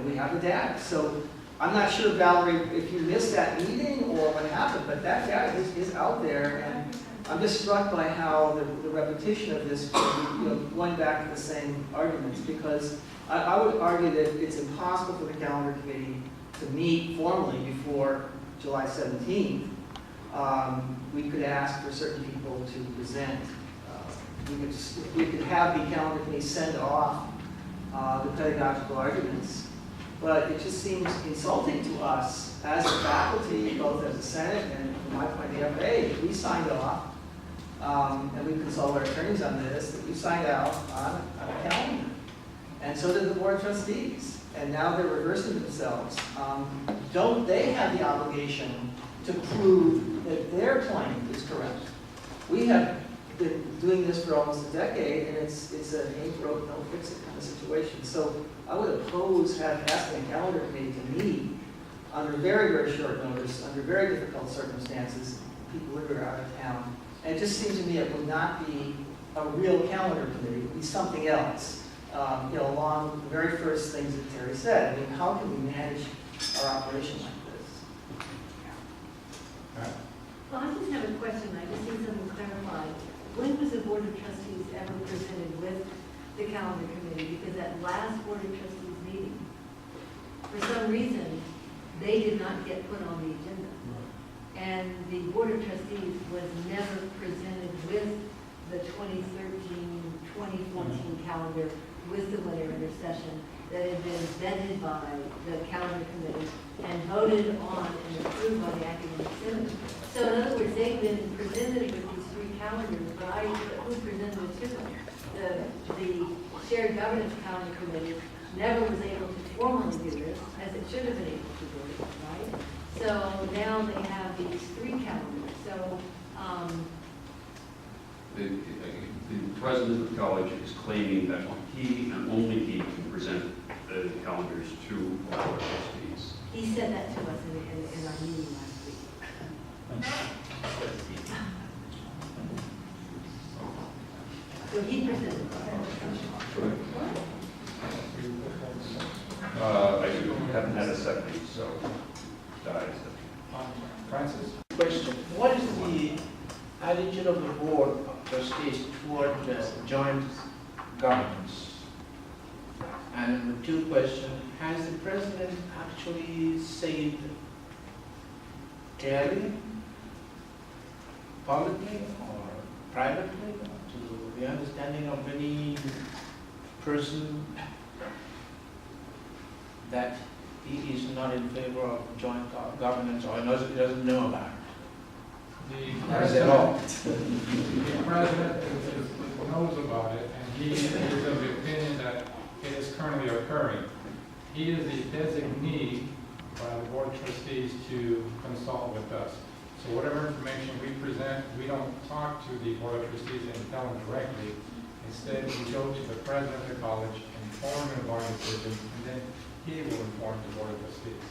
we have the data. So I'm not sure, Valerie, if you missed that meeting or what happened, but that data is out there. And I'm just struck by how the repetition of this, going back to the same arguments, because I would argue that it's impossible for the calendar committee to meet formally before July 17th. We could ask for certain people to present. We could have the calendar committee send off the pedagogical arguments, but it just seems insulting to us as a faculty, both as a Senate and from my point of view, hey, we signed off, and we consult our attorneys on this, that we signed out on a calendar. And so did the Board of Trustees. And now they're reversing themselves. Don't they have the obligation to prove that their claim is correct? We have been doing this for almost a decade, and it's an ain't broke, don't fix it kind of situation. So I would oppose asking a calendar committee to meet under very, very short notice, under very difficult circumstances, people who are out of town. And it just seems to me it would not be a real calendar committee, it would be something else. Along the very first things that Terry said. I mean, how can we manage our operation like this? Well, I just have a question. I just need something clarified. When was the Board of Trustees ever presented with the calendar committee? Because at last Board of Trustees meeting, for some reason, they did not get put on the agenda. And the Board of Trustees was never presented with the 2013-2014 calendar with the winter intercession that had been vetted by the calendar committee and voted on and approved by the academic senate. So in other words, they've been presented with these three calendars, but who presented it to them? The shared governance calendar committee never was able to formally do this as it should have been able to do it, right? So now they have these three calendars. So the president of the college is claiming that he and only he can present the calendars to all our trustees. he said that to us in our meeting last week. So he presented it. I haven't had a second, so dies. Francis? Question: what is the attitude of the Board of Trustees toward joint governance? And number two question: has the President actually said clearly, publicly or privately, to the understanding of any person that he is not in favor of joint governance, or he doesn't know about it? The president knows about it, and he is of the opinion that it is currently occurring. He is the designee by the Board of Trustees to consult with us. So whatever information we present, we don't talk to the Board of Trustees and tell them directly. Instead, we go to the president of the college, inform him of our decision, and then he will inform the Board of Trustees.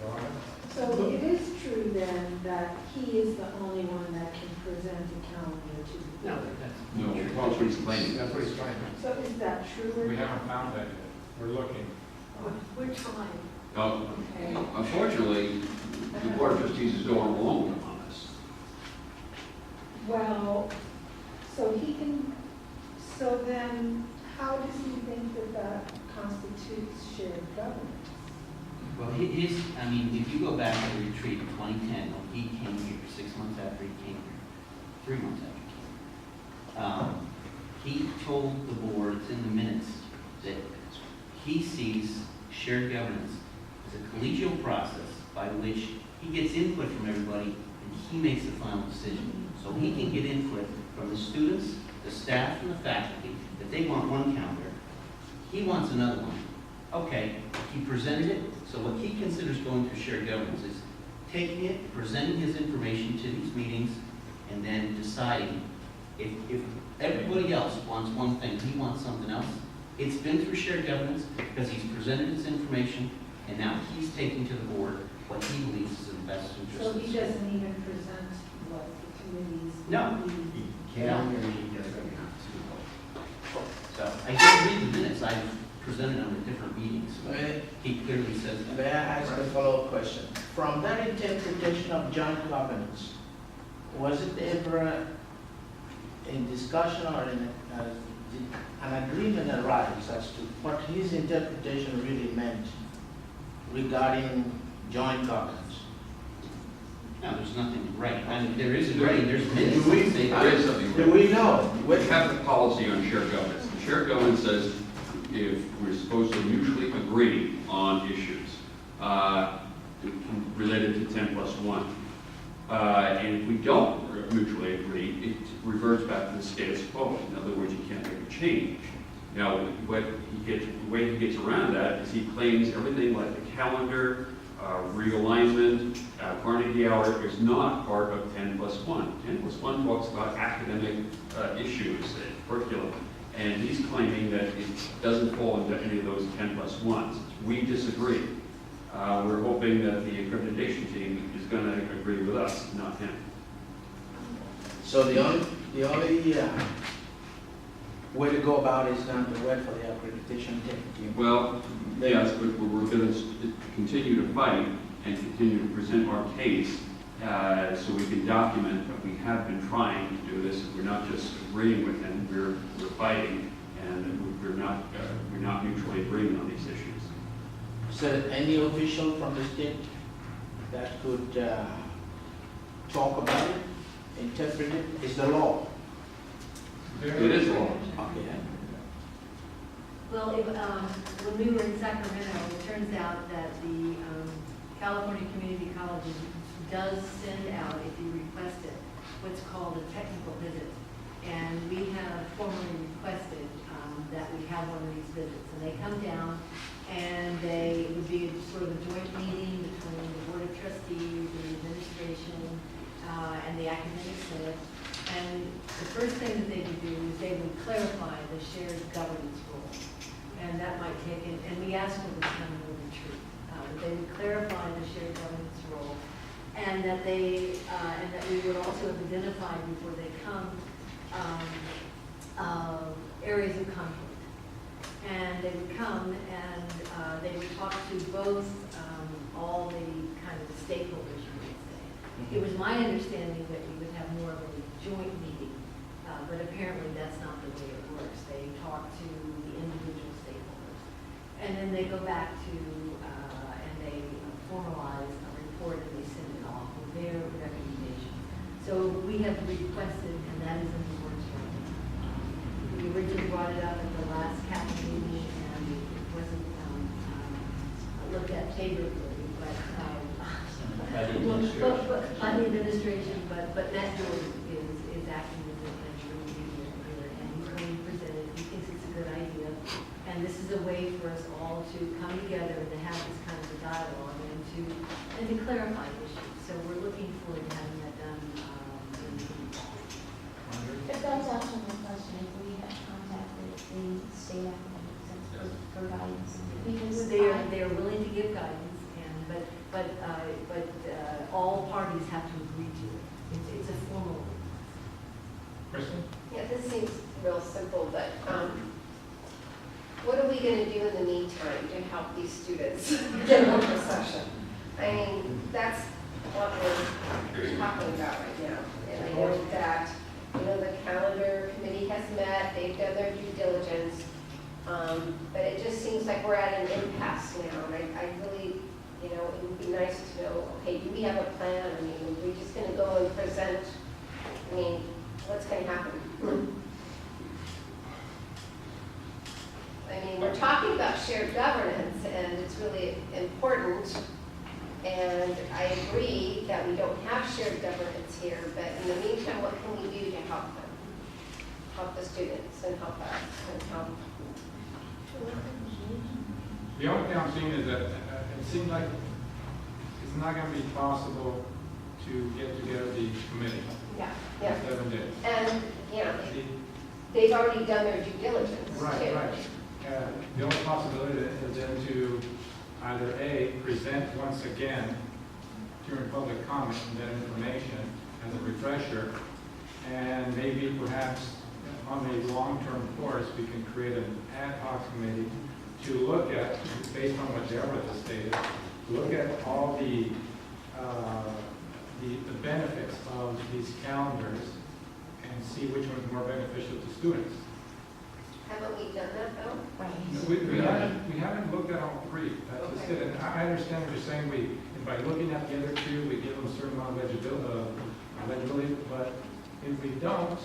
Your Honor? So it is true then that he is the only one that can present a calendar to the No, board? that's what he's claiming. That's what he's claiming. So is that true or We not? haven't found that yet. We're looking. We're trying. Unfortunately, the Board of Trustees is going along on this. Well, so he can, so then how does he think that that constitutes shared governance? Well, if you go back to the retreat in 2010, when he came here, 6 months after he came here, 3 months after he came here, he told the board, it's in the minutes, that he sees shared governance as a collegial process by which he gets input from everybody and he makes the final decision. So he can get input from the students, the staff, and the faculty that they want one calendar. He wants another one. Okay, he presented it, so what he considers going through shared governance is taking it, presenting his information to these meetings, and then deciding if everybody else wants one thing, he wants something else. It's been through shared governance because he's presented his information, and now he's taking to the board what he believes is in the best interest So of the he student. doesn't even present what the committees? No. He can or he doesn't have to. So I did read the minutes. I've presented them at different meetings. He clearly says that. May I ask a follow-up question? From that interpretation of joint governance, Was it ever in discussion or in an agreement arise as to what his interpretation really meant regarding joint governance? No, there's nothing right. I mean, there is a right, there's many. Do we, There is something do we know? We have the policy on shared governance. The shared governance says if we're supposed to mutually agree on issues related to 10+1, and if we don't mutually agree, it reverts back to the status quo. In other words, you can't make a change. Now, the way he gets around that is he claims everything like the calendar, realignment, Carnegie Hour is not part of 10+1. 10+1 talks about academic issues, curriculum, and he's claiming that it doesn't fall into any of those 10+1s. We disagree. We're hoping that the accreditation team is going to agree with us, not him. So the only way to go about it is not to wait for the accreditation team. Well, yes, but we're going to continue to fight and continue to present our case so we can document that we have been trying to do this. We're not just agreeing with him, we're fighting, and we're not mutually agreeing on these issues. Is there any official from the state that could talk about it, interpret it? It's the law. It is law. Okay. Well, when we were in Sacramento, it turns out that the California Community Colleges does send out, if you request it, what's called a technical visit. And we have formally requested that we have one of these visits. And they come down, and it would be sort of a joint meeting between the Board of Trustees, the administration, and the academic senate. And the first thing that they would do is they would clarify the shared governance role. And that might take, and we asked for this kind of retreat, that they would clarify the shared governance role, and that we would also have identified before they come areas of conflict. And they would come and they would talk to both all the kind of stakeholders, you might say. It was my understanding that we would have more of a joint meeting, but apparently that's not the way it works. They talk to the individual stakeholders. And then they go back to, and they formalize a report and they send it off with their recommendations. So we have requested, and that is in the works right now. We originally brought it up at the last council meeting, and it wasn't looked at favorably, but by the administration, but Matt Jordan is acting as an intermediary here, and he's going to present it. He thinks it's a good idea, and this is a way for us all to come together and to have this kind of a dialogue and to clarify issues. So we're looking forward to having that done in the fall. If that's actually my question, if we have contacted the state academic center for guidance, because They are willing to give guidance, but all parties have to agree to it. It's a formal. Kristen? Yeah, this seems real simple, but what are we going to do in the meantime to help these students get over the session? I mean, that's what we're talking about right now. And I know that, the calendar committee has met, they've done their due diligence, but it just seems like we're at an impasse now. And I really, it would be nice to know, okay, do we have a plan? I mean, are we just going to go and present? I mean, what's going to happen? I mean, we're talking about shared governance, and it's really important. And I agree that we don't have shared governance here, but in the meantime, what can we do to help them? Help the students and help us and help. The only thing I'm seeing is that it seems like it's not going to be possible to get together the committee. Yeah. In 7 days. And, they've already done their due diligence too. Right. The only possibility is then to either A, present once again during public comment that information as a refresher, and maybe perhaps on a long-term course we can create an ad hoc committee to look at, based on what Deborah just stated, look at all the benefits of these calendars and see which one's more beneficial to students. Haven't we done that though? We haven't looked at all three. That's just it. And I understand what you're saying. By looking at the other two, we give them a certain amount of legibility, but if we don't,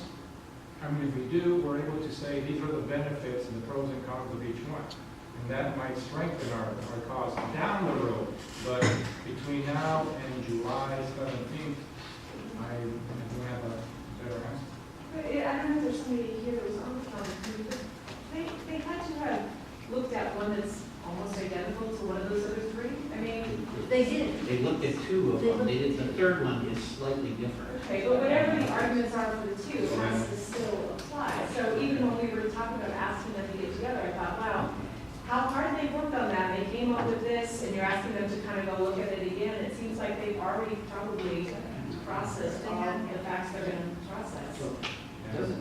if we do, we're able to say these are the benefits and the pros and cons of each one. And that might strengthen our cause down the road. But between now and July 17th, I don't have a better answer. I don't know if there's somebody here that was on the calendar, but they had to have looked at one that's almost identical to one of those other three. I mean, They did. They looked at two of them. They did, the third one is slightly different. okay, but whatever the arguments are for the two, it has to still apply. So even when we were talking about asking them to get together, I thought, wow, how hard they worked on that. They came up with this, and you're asking them to kind of go look at it again. It seems like they've already probably processed all the facts they're going to process.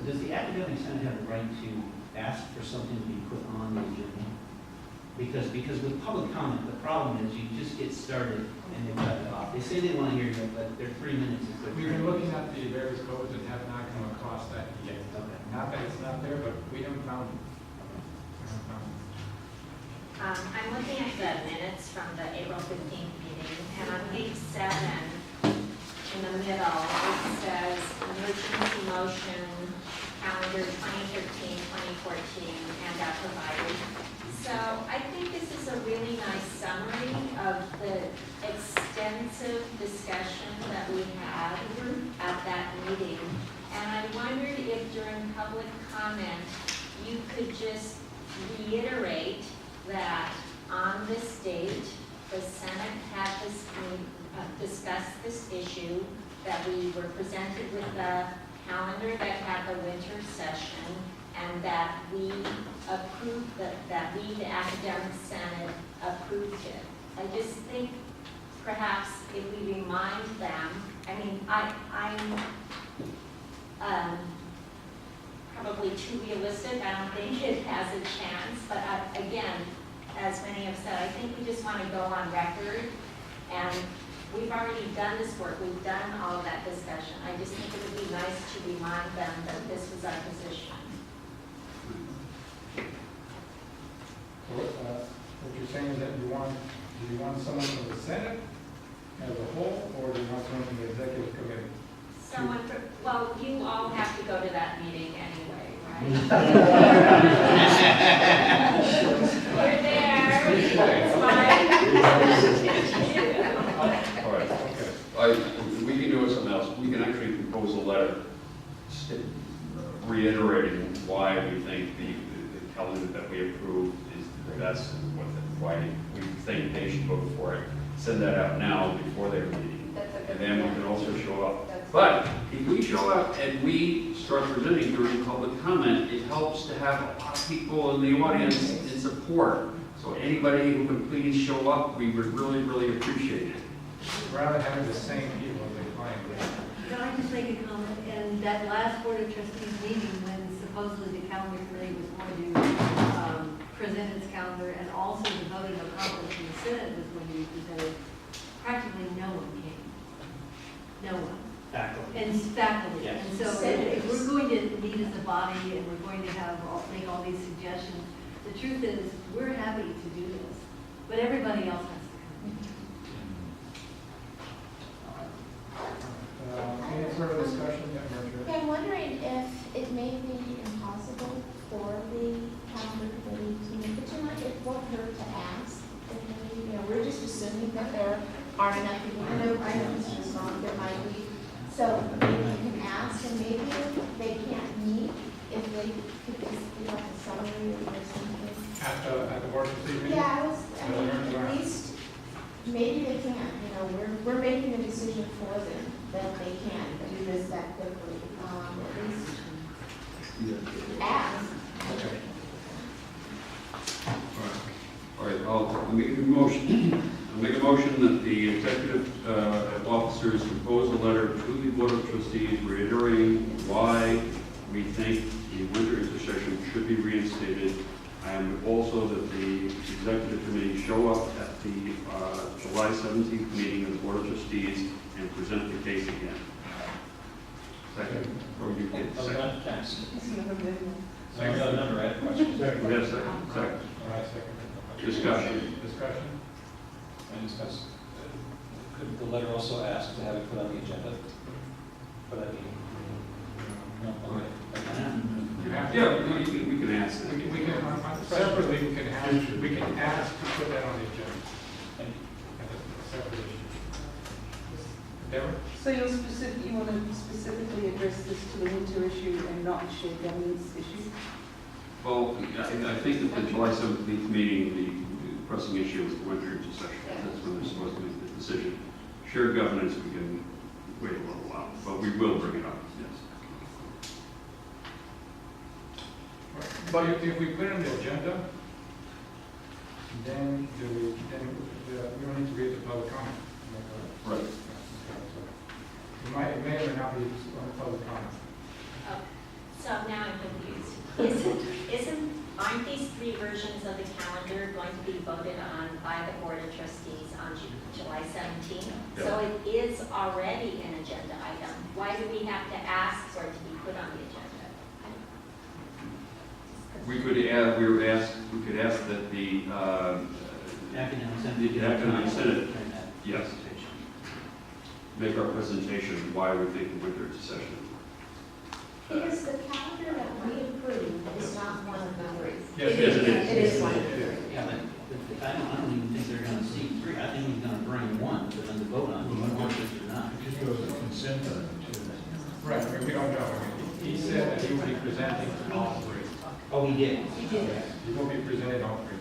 Does the academic senate have the right to ask for something to be put on the agenda? Because with public comment, the problem is you just get started and they cut it off. They say they want to hear you, but their 3 minutes is their We've been looking at the various codes and have not come across that yet. Okay. Not that it's not there, but we haven't found it. I'm looking at the minutes from the April 15th meeting, and on page 7, in the middle, it says emergency motion calendar 2013, 2014, and provided. So I think this is a really nice summary of the extensive discussion that we had at that meeting. And I wondered if during public comment, you could just reiterate that on this date, the Senate had discussed this issue, that we were presented with the calendar that had the winter session, and that we approved, that we, the academic senate, approved it. I just think perhaps if we remind them, I'm probably too realistic. I don't think it has a chance, but again, as many have said, I think we just want to go on record, and we've already done this work. We've done all of that discussion. I just think it would be nice to remind them that this was our position. So, what you're saying is that do you want someone from the Senate as a whole, or do you want someone from the executive committee? Well, you all have to go to that meeting anyway, right? We're there. It's fine. All right. We can do something else. We can actually propose a letter reiterating why we think the calendar that we approved is the best, and why we think they should vote for it. Send that out now before their meeting. And then we can also show up. But if we show up and we start presenting during public comment, it helps to have a lot of people in the audience in support. So anybody who can please show up, we would really, really appreciate it. Rather having the same people as they find. Can I just make a comment? And that last Board of Trustees meeting, when supposedly the calendar committee was going to present its calendar, and also the voting of confidence in the Senate was going to be presented, practically no one came. No one. Faculty. And faculty. Yes. And so if we're going to meet as a body and we're going to make all these suggestions, the truth is, we're happy to do this, but everybody else has to come. Any further discussion? Okay, I'm wondering if it may be impossible for the calendar committee to meet, but you might, it won't hurt to ask. If maybe, we're just assuming that there aren't enough people. I know Mr. Strong, there might be. So maybe you can ask, and maybe they can't meet, if they could just do like a summary or something. At the board meeting? Yeah, at least, maybe they can't, we're making a decision for them that they can't do this that quickly. At least ask. Okay. All right, I'll make a motion. I'll make a motion that the executive officers compose a letter to the Board of Trustees reiterating why we think the winter intersession should be reinstated, and also that the executive committee show up at the July 17th meeting of the Board of Trustees and present the case again. We have a second. All right, second. Discussion. Discussion? And discuss, could the letter also ask to have it put on the agenda for that meeting? No, okay. You have to. Yeah, we can ask that. We can, separately, we can ask to put that on the agenda. As a separate issue. Deborah? So you want to specifically address this to the winter issue and not shared governance issue? Well, I think that the July 17th meeting, the pressing issue is the winter intercession. That's when they're supposed to make the decision. Shared governance, we can wait a little while, but we will bring it up, yes. But if we put it on the agenda, then we don't need to read the public comment. Right. It may or may not be on the public comment. Oh, so now I'm confused. Aren't these three versions of the calendar going to be voted on by the Board of Trustees on July 17th? Yeah. So it is already an agenda item. Why do we have to ask for it to be put on the agenda? We could ask that the academic senate, yes, make our presentation why we think the winter intercession. Because the calendar that we approve is not one of the three. Yes, It is one of the three. Yeah, but I don't even think they're gonna see three. I think he's gonna bring one for them to vote on, whether want this or not. It could go to consent item too. Right, we don't know. He said that he would be presenting all three. Oh, he did? He did. He will be presenting all three.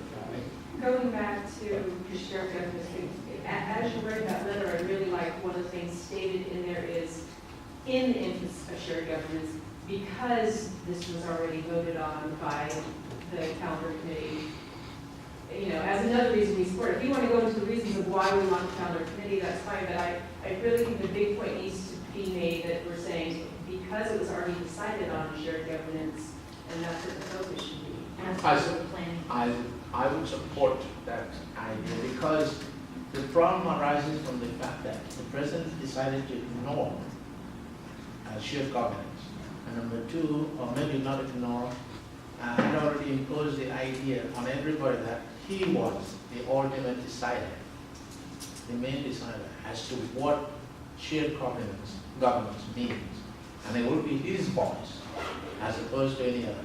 Going back to the sheriff governance thing, as you read that letter, I really like one of the things stated in there is, in the interest of shared governance, because this was already voted on by the calendar committee, as another reason we support it. If you want to go into the reasons of why we want the calendar committee, that's fine, but I really think the big point needs to be made that we're saying, because it was already decided on shared governance, and that's what the focus should be. And that's what we're planning. I would support that idea because the problem arises from the fact that the president decided to ignore shared governance. And number two, or maybe not ignore, had already imposed the idea on everybody that he was the ultimate decider, the main decider as to what shared governance means. And it will be his voice as opposed to any other.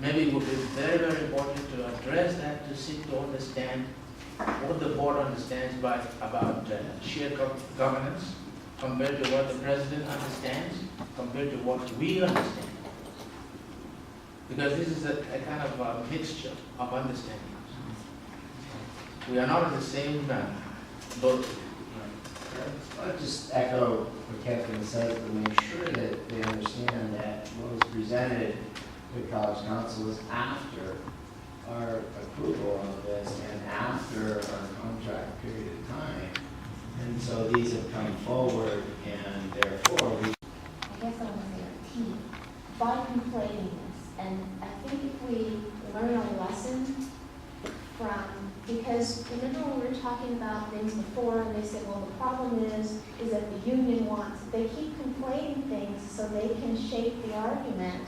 Maybe it would be very, very important to address that, to seek to understand what the board understands about shared governance compared to what the president understands, compared to what we understand. Because this is a kind of a mixture of understandings. We are not in the same boat. I'll just echo what Catherine says to make sure that they understand that what was presented to the College Council was after our approval of this and after our contract period of time. And so these have come forward and therefore we... I guess I want to say our team, by conflating this. And I think if we learn a lesson from, because remember when we were talking about things before and they said, well, the problem is that the union wants, they keep conflating things so they can shape the argument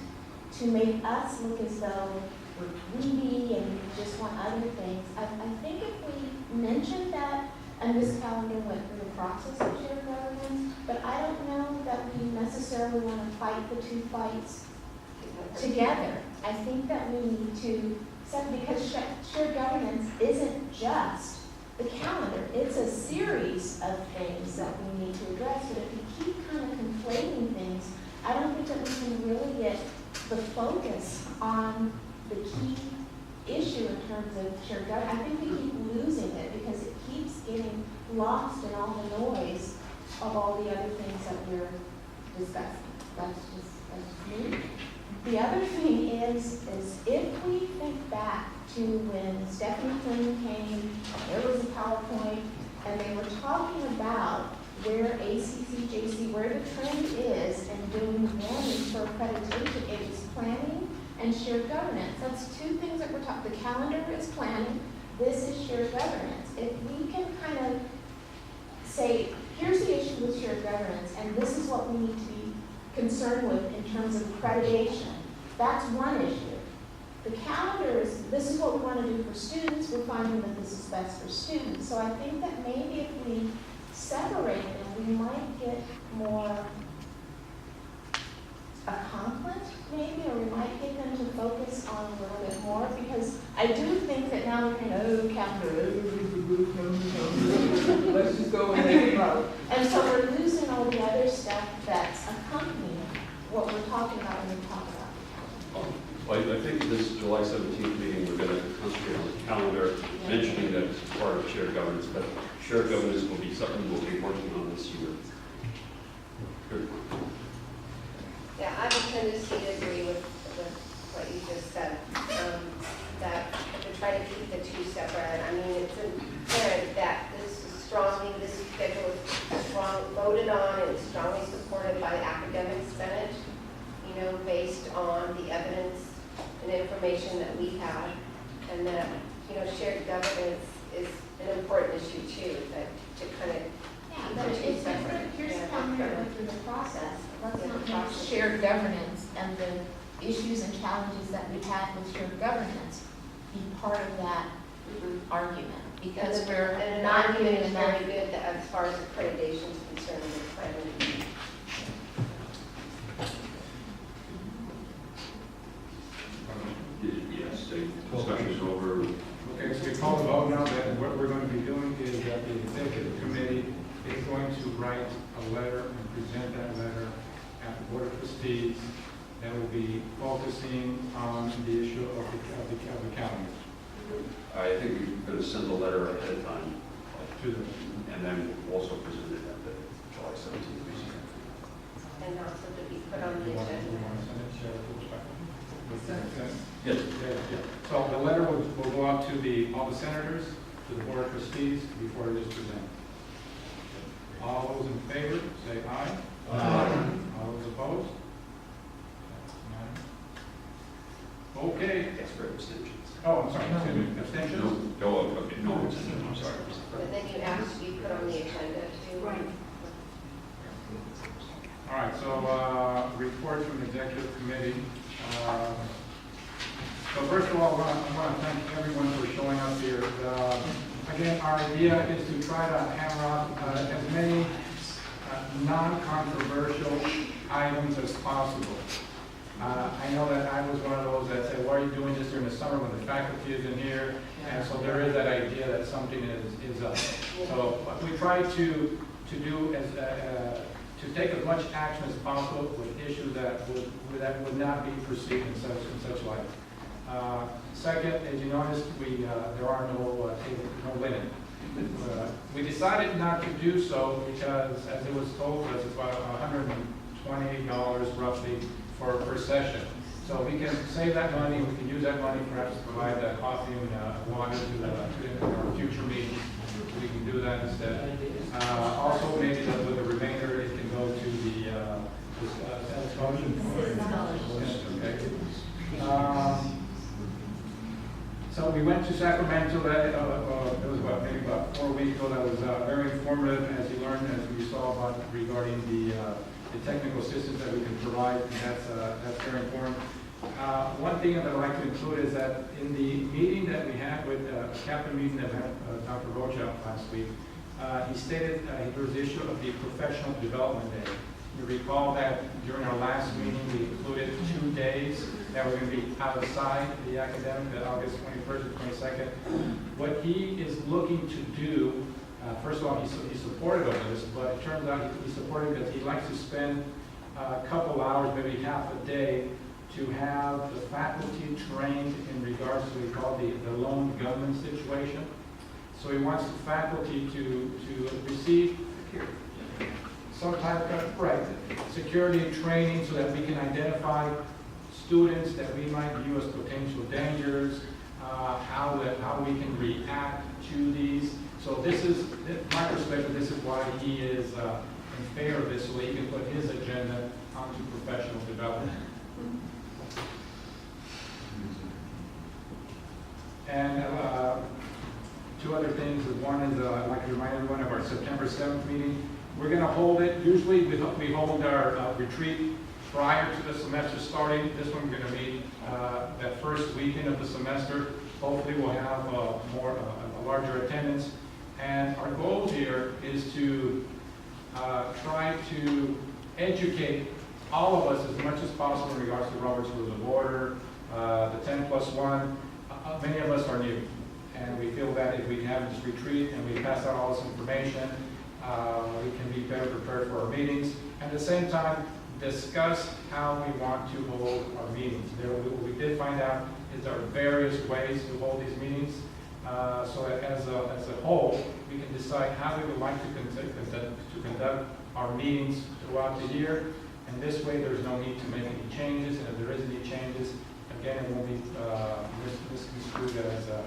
to make us look as though we're greedy and we just want other things. I think if we mentioned that, and this calendar went through the process of shared governance, but I don't know that we necessarily want to fight the two fights together. I think that we need to, because shared governance isn't just the calendar, it's a series of things that we need to address. But if we keep kind of conflating things, I don't think that we can really get the focus on the key issue in terms of shared governance. I think we keep losing it because it keeps getting lost in all the noise of all the other things that we're discussing. That's just me. The other thing is if we think back to when Stephanie Clinton came, there was a PowerPoint, and they were talking about where ACCJC, where the trend is, and doing management for accreditation. It was planning and shared governance. That's two things that we're talking. The calendar is planning. This is shared governance. If we can kind of say, here's the issue with shared governance, and this is what we need to be concerned with in terms of accreditation. That's one issue. The calendars, this is what we want to do for students, we're finding that this is best for students. So I think that maybe if we separate them, we might get more a conflict, maybe, or we might get them to focus on a little bit more, because I do think that now we're kind of, calendar, let's just go with it. And so we're losing all the other stuff that's accompanying what we're talking about when we talk about the calendar. Well, I think this July 17th meeting, we're going to concentrate on the calendar, mentioning that it's part of shared governance, but shared governance will be something we'll be working on this year. Good. Yeah, I have a tendency to agree with what you just said, that to try to keep the two separate. I mean, it's apparent that this schedule is strong, voted on and strongly supported by the academic senate, you know, based on the evidence and information that we have, and that, you know, shared governance is an important issue too, that to kind of Yeah, but it's different, here's how we went through the process. Let's not make shared governance and the issues and challenges that we've had with shared governance be part of that argument, because we're and not an doing argument is enough. very good that as far as accreditation is concerned with planning. Yes, the discussion is over. Okay, so we call the vote now, that what we're going to be doing is that the executive committee is going to write a letter and present that letter at the Board of Trustees that will be focusing on the issue of the calendar. I think we're going to send a letter ahead of time, To the, and then also present it at the July 17th meeting. And also to be put on the we want to agenda. send it, share it with respect. Yes. Yeah. So the letter will go out to all the senators, to the Board of Trustees, before it is presented. All those in favor, say aye. Aye. All those opposed? Okay. Yes, for abstentions. Oh, I'm sorry, excuse me, abstentions? No, okay, no abstentions, I'm sorry. But then you asked to be put on the agenda too. Right. All right, so, report from the executive committee. So first of all, I want to thank everyone for showing up here. Again, our idea is to try to hammer out as many non-controversial items as possible. I know that I was one of those that said, why are you doing this during the summer when the faculty is in here? And so there is that idea that something is up. So we try to do to take as much action as possible with issues that would not be perceived in such light. Second, as you noticed, there are no linen. We decided not to do so because, as it was told us, it's about $128 roughly per session. So we can save that money. We can use that money perhaps to provide coffee and water to our future meetings. We can do that instead. Also, maybe with the remainder, it can go to the so we went to Sacramento. It was maybe about 4 weeks ago. That was very informative, as you learned, as we saw regarding the technical assistance that we can provide, and that's very important. One thing that I'd like to include is that in the meeting that we had with cabinet meeting that we had Dr. Rocha last week, he stated there was the issue of the professional development day. You recall that during our last meeting, we included 2 days that were going to be outside the academic, August 21st and 22nd. What he is looking to do, first of all, he's supportive of this, but it turns out he's supportive because he likes to spend a couple hours, maybe half a day, to have the faculty trained in regards to what we call the lone gunman situation. So he wants the faculty to receive some type of security training so that we can identify students that we might view as potential dangers, how we can react to these. So this is, my perspective, this is why he is in favor of this, so he can put his agenda onto professional development. And 2 other things. One is I'd like to remind everyone of our September 7th meeting. We're going to hold it. Usually we hold our retreat prior to the semester starting. This one we're going to meet that first weekend of the semester. Hopefully we'll have a larger attendance. And our goal here is to try to educate all of us as much as possible in regards to Robert's Rules of Order, the 10+1. Many of us are new, and we feel that if we have this retreat and we pass out all this information, we can be better prepared for our meetings. At the same time, discuss how we want to hold our meetings. What we did find out is there are various ways to hold these meetings. So as a whole, we can decide how we would like to conduct our meetings throughout the year. And this way, there's no need to make any changes. And if there is any changes, again, it won't be misconstrued as an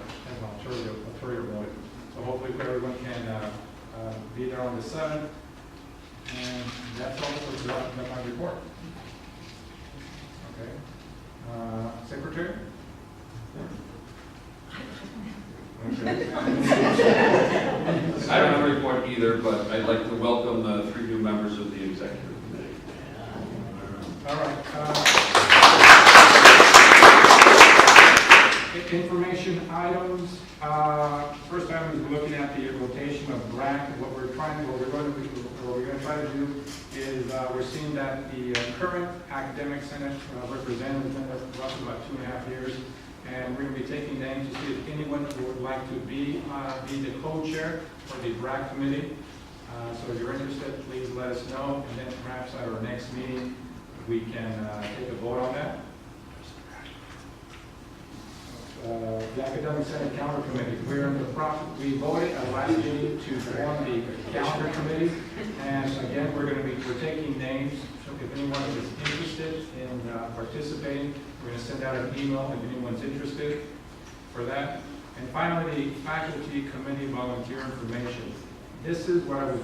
ulterior motive. So hopefully everyone can be there on the 7th. And that's all for my report. Okay. Secretary? Okay. I don't have a report either, but I'd like to welcome the 3 new members of the executive committee. All right. Information items. First item is looking at the rotation of BRAC. What we're going to try to do is we're seeing that the current academic senate representative has been there for roughly about 2.5 years, and we're going to be taking names to see if anyone would like to be the co-chair for the BRAC committee. So if you're interested, please let us know, and then perhaps at our next meeting we can take a vote on that. The Academic Senate Calendar Committee. We voted at last meeting to form the calendar committee, and again we're taking names. So if anyone is interested in participating, we're going to send out an email if anyone's interested for that. And finally, the faculty committee volunteer information. This is what I was.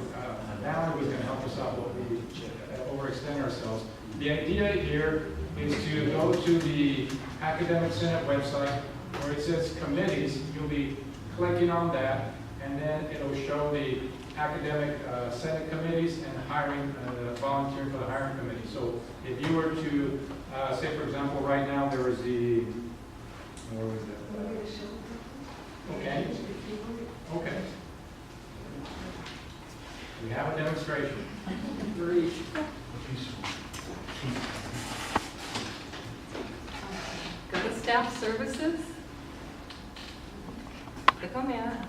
Valerie was going to help us out, but we overextend ourselves. The idea here is to go to the Academic Senate website where it says committees. You'll be clicking on that, and then it'll show the academic Senate committees and hiring, volunteering for the hiring committee. So if you were to, say for example, right now there is the, where was that? Okay. Okay. We have a demonstration. Go to staff services. Click on that.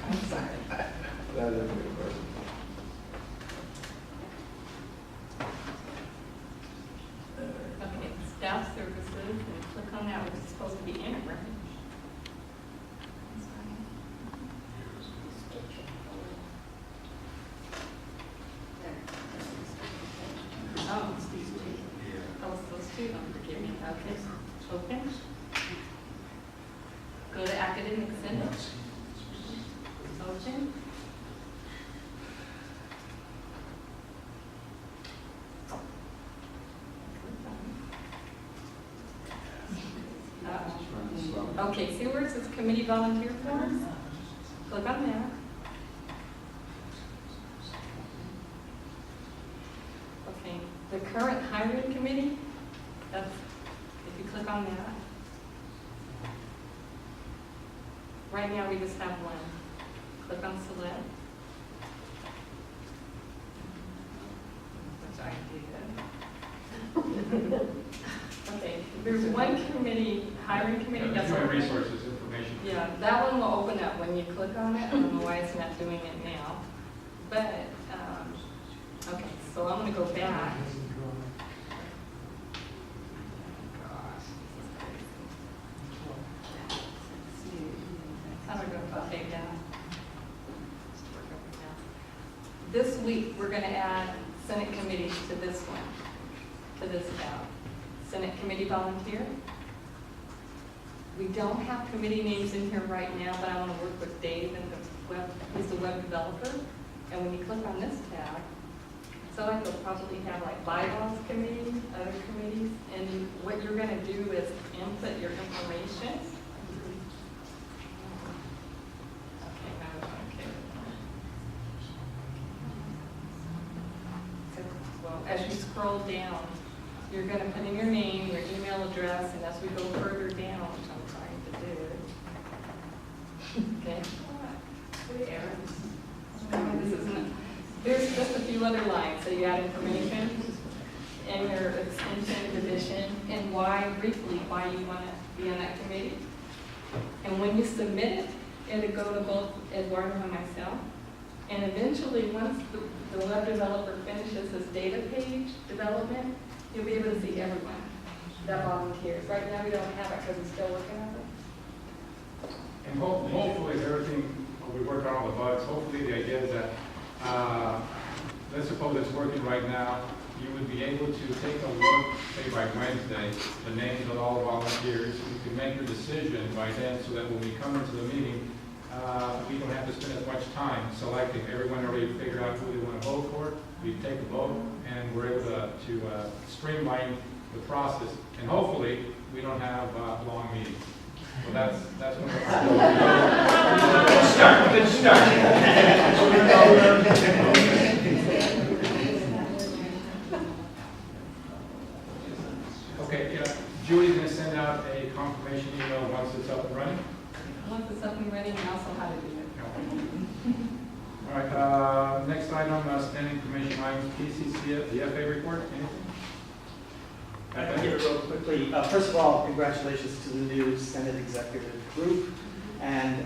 I'm sorry. Okay, staff services, and click on that, which is supposed to be in it, right? Oh, it's these two. Oh, it's those two, don't forgive me. Okay, open. Go to Academic Senate. Open. Okay, see where it says committee volunteer forms? Click on that. Okay, the current hiring committee, that's, if you click on that. Right now we just have one. Click on select. Sorry, do that. Okay, there's one committee, hiring committee. That's Human resources information. Yeah, that one will open up when you click on it. I don't know why it's not doing it now. But, okay, so I'm going to go back. How do I go? Okay, down. This week, we're going to add Senate committees to this one, to this tab. Senate committee volunteer. We don't have committee names in here right now, but I want to work with Dave and he's the web developer. And when you click on this tab, so like they'll probably have like bylaws committee, other committees, and what you're going to do is input your information. Okay, as you scroll down, you're gonna put in your name, your email address, and as we go further down, which I'm trying to do. Okay? This isn't, there's just a few other lines, so you add information, and your extension, division, and why, briefly, why you wanna be on that committee. And when you submit it, it'll go to both Eduardo and myself. And eventually, once the web developer finishes his data page development, you'll be able to see everyone that volunteers. Right now, we don't have it because we're still working on it. And hopefully, if everything, we work on all the bugs, hopefully the idea is that, let's suppose it's working right now, you would be able to take a look, say by Wednesday, the names of all the volunteers. You can make your decision by then so that when we come into the meeting, we don't have to spend as much time selecting. Everyone already figured out who they want to vote for. We take a vote and we're able to streamline the process. And hopefully, we don't have long meetings. So that's what we're Good start. Okay, yeah, Julie's going to send out a confirmation email once it's up and running. Once it's up and running, and also how to do it. All right, next item, standing commission items, PCC, the FA report, anything? I can give it real quickly. First of all, congratulations to the new Senate executive group. And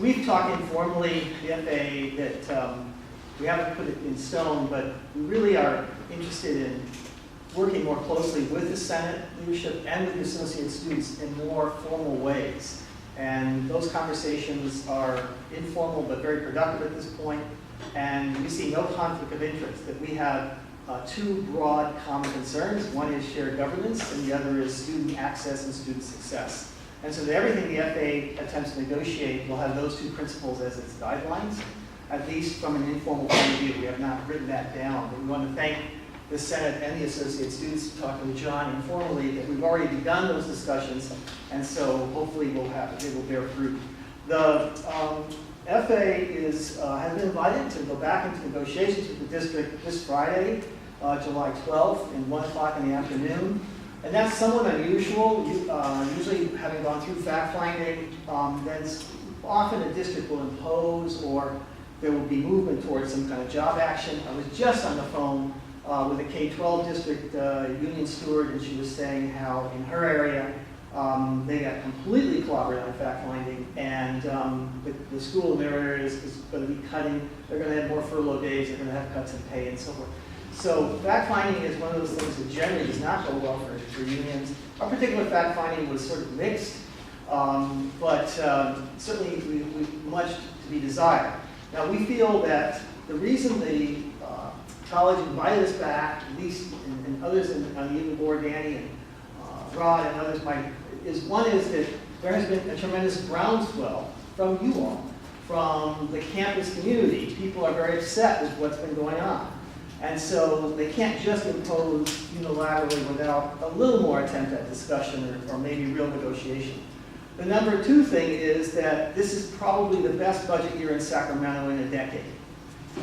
we've talked informally, the FA, that we haven't put it in stone, but we really are interested in working more closely with the Senate leadership and with the associate students in more formal ways. And those conversations are informal but very productive at this point. And we see no conflict of interest, that we have two broad common concerns. One is shared governance, and the other is student access and student success. And so that everything the FA attempts to negotiate will have those two principles as its guidelines, at least from an informal point of view. We have not written that down, but we want to thank the Senate and the associate students, talking with John informally, that we've already begun those discussions, and so hopefully they will bear fruit. The FA has been invited to go back into negotiations with the district this Friday, July 12th, at 1 o'clock in the afternoon. And that's somewhat unusual. Usually, having gone through fact-finding, then often a district will impose, or there will be movement towards some kind of job action. I was just on the phone with a K-12 district union steward, and she was saying how in her area they got completely clobbered on fact-finding, and the school in their area is going to be cutting. They're going to have more furlough days. They're going to have cuts in pay and so forth. So fact-finding is one of those things that generally does not go well for unions. Our particular fact-finding was sort of mixed, but certainly much to be desired. Now, we feel that the reason the college invited us back, at least, and others on the union board, Danny and Rod and others might, is that there has been a tremendous groundswell from you all, from the campus community. People are very upset with what's been going on. And so they can't just impose unilaterally without a little more attempt at discussion or maybe real negotiation. The number two thing is that this is probably the best budget year in Sacramento in a decade.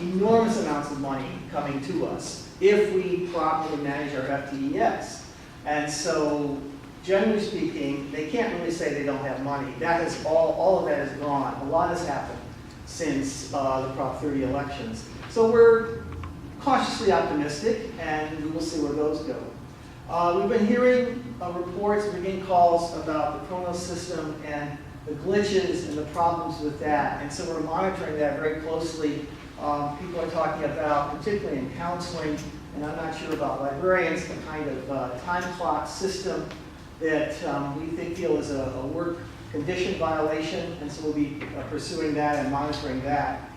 Enormous amounts of money coming to us if we properly manage our FTEs. And so, generally speaking, they can't really say they don't have money. That is all of that is gone. A lot has happened since the Prop 30 elections. So we're cautiously optimistic, and we will see where those go. We've been hearing reports, we're getting calls about the Chronos system and the glitches and the problems with that, and so we're monitoring that very closely. People are talking about, particularly in counseling, and I'm not sure about librarians, the kind of time clock system that we feel is a work condition violation, and so we'll be pursuing that and monitoring that.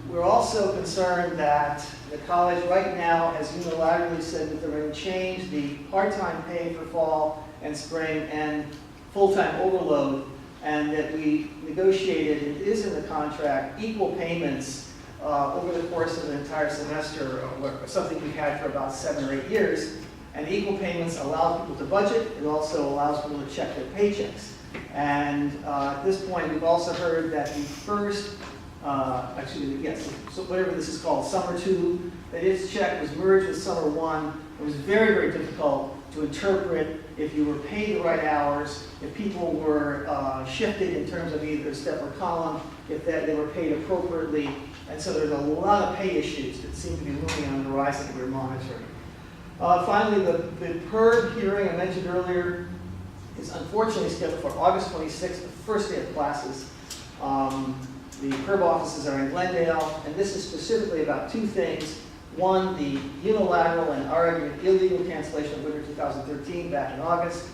We're also concerned that the college right now has unilaterally said that they're going to change the part-time pay for fall and spring and full-time overload, and that we negotiated, it is in the contract, equal payments over the course of an entire semester, or something we've had for about 7 or 8 years. And equal payments allow people to budget. It also allows people to check their paychecks. And at this point, we've also heard that the first actually, yes, so whatever this is called, Summer 2, that is checked, was merged with Summer 1. It was very, very difficult to interpret if you were paid the right hours, if people were shifted in terms of either step or column, if they were paid appropriately. And so there's a lot of pay issues that seem to be looming on the horizon that we're monitoring. Finally, the PERB hearing I mentioned earlier is unfortunately scheduled for August 26th, the first day of classes. The PERB offices are in Glendale, and this is specifically about two things. One, the unilateral and argued illegal cancellation of winter 2013 back in August,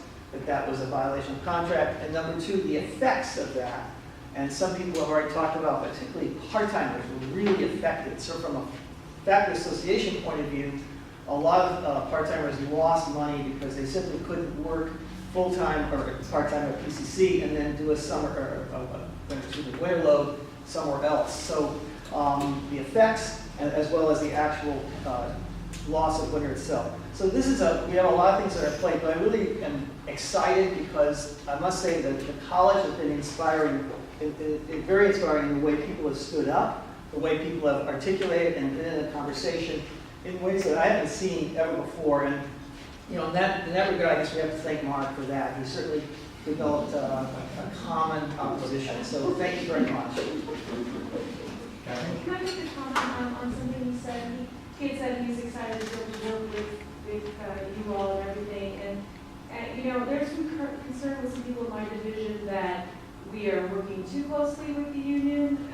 that was a violation of contract. And number two, the effects of that. And some people have already talked about, particularly part-timers were really affected. So from a factory association point of view, a lot of part-timers lost money because they simply couldn't work full-time or part-time at PCC and then do a summer or winter load somewhere else. So the effects as well as the actual loss of winter itself. So this is we have a lot of things that are at play, but I really am excited because I must say that the college has been inspiring, very inspiring in the way people have stood up, the way people have articulated and been in a conversation in ways that I haven't seen ever before. And in that regard, I guess we have to thank Mark for that. He certainly developed a common position. So thank you very much. Can I make a comment on something he said? He had said he's excited to be able to work with you all and everything. And there's some concern with some people in my division that we are working too closely with the union,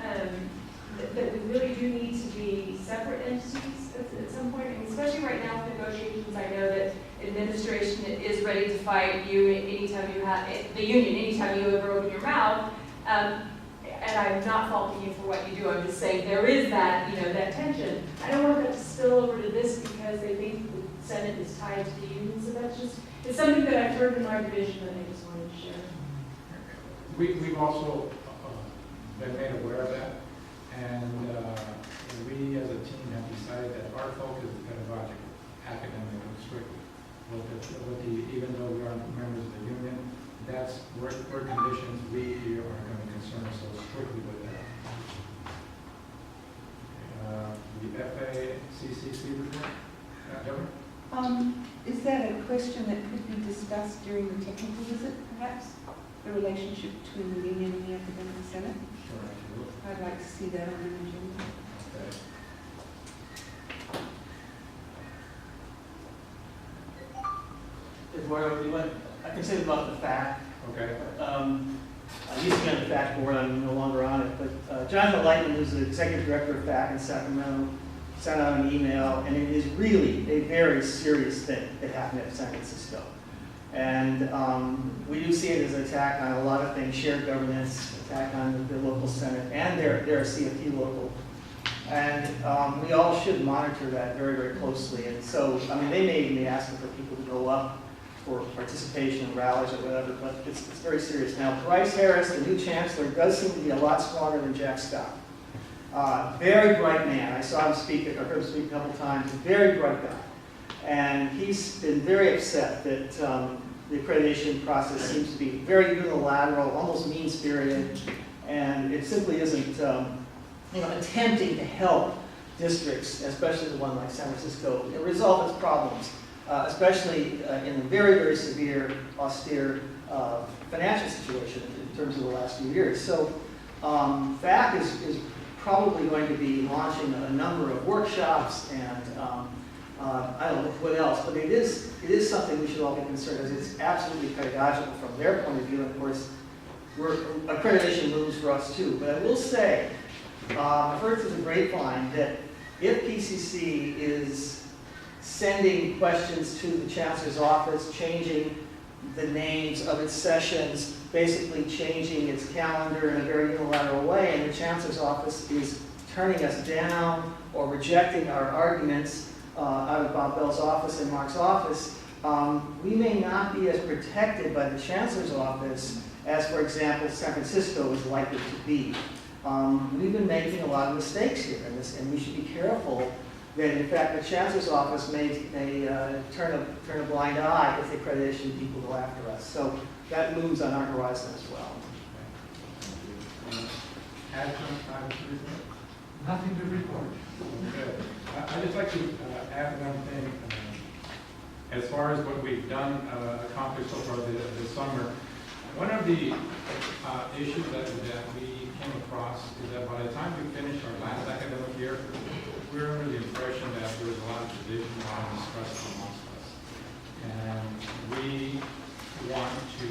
that we really do need to be separate entities at some point. And especially right now with negotiations, I know that administration is ready to fight you anytime you have, the union, anytime you ever open your mouth. And I'm not faulting you for what you do. I'm just saying there is that, that tension. I don't want that to spill over to this because they think the Senate is tied to the union. So it's something that I've heard in my division that I just wanted to share. We've also been made aware of that, and we as a team have decided that our focus is pedagogical, academic, strictly. Even though we aren't members of the union, that's work conditions we are going to concern ourselves strictly with that. The FACCC report, Deborah? Is that a question that could be discussed during the technical visit, perhaps? The relationship between the union and the academic senate? Sure, absolutely. I'd like to see that on the agenda. Okay. I can say about the fact. Okay. I used to be on the fact board, I'm no longer on it, but Jonathan Lightman, who's the executive director of FAC in Sacramento, sent out an email, and it is really a very serious thing that happened at San Francisco. And we do see it as an attack on a lot of things, shared governance, attack on the local senate, and their CFT local. And we all should monitor that very, very closely. And so, they may even be asking for people to go up for participation in rallies or whatever, but it's very serious. Now, Bryce Harris, the new chancellor, does seem to be a lot stronger than Jack Scott. Very bright man. I saw him speak, or heard him speak a couple times. Very bright guy. And he's been very upset that the accreditation process seems to be very unilateral, almost mean-spirited, and it simply isn't attempting to help districts, especially the one like San Francisco, resolve its problems. Especially in a very, very severe, austere financial situation in terms of the last few years. So FAC is probably going to be launching a number of workshops and I don't know what else, but it is something we should all be concerned with. It's absolutely pedagogical from their point of view, and of course, accreditation moves for us too. But I will say, I've heard through the grapevine that if PCC is sending questions to the chancellor's office, changing the names of its sessions, basically changing its calendar in a very unilateral way, and the chancellor's office is turning us down or rejecting our arguments out of Bob Bell's office and Mark's office, we may not be as protected by the chancellor's office as, for example, San Francisco is likely to be. We've been making a lot of mistakes here in this, and we should be careful that, in fact, the chancellor's office may turn a blind eye if the accreditation people go after us. So that looms on our horizon as well. adjunct items to report? Nothing to report. Good. I'd just like to add one thing. As far as what we've done, accomplished so far this summer, one of the issues that we came across is that by the time we finished our last academic year, we were under the impression that there was a lot of division, a lot of stress amongst us. And we want to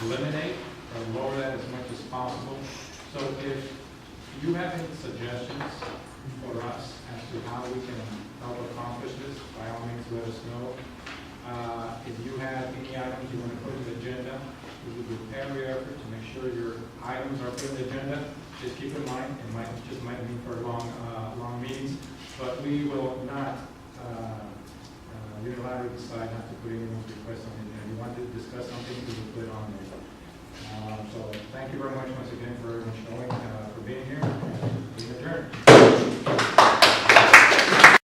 eliminate or lower that as much as possible. So if you have any suggestions for us as to how we can help accomplish this, by all means let us know. If you have any items you want to put in the agenda, we will do every effort to make sure your items are put in the agenda. Just keep in mind, it might mean for long meetings, but we will not unilaterally decide not to put anyone's request on the agenda. If you want to discuss something, we will put it on there. So thank you very much once again for everyone showing, for being here, and being adjourned.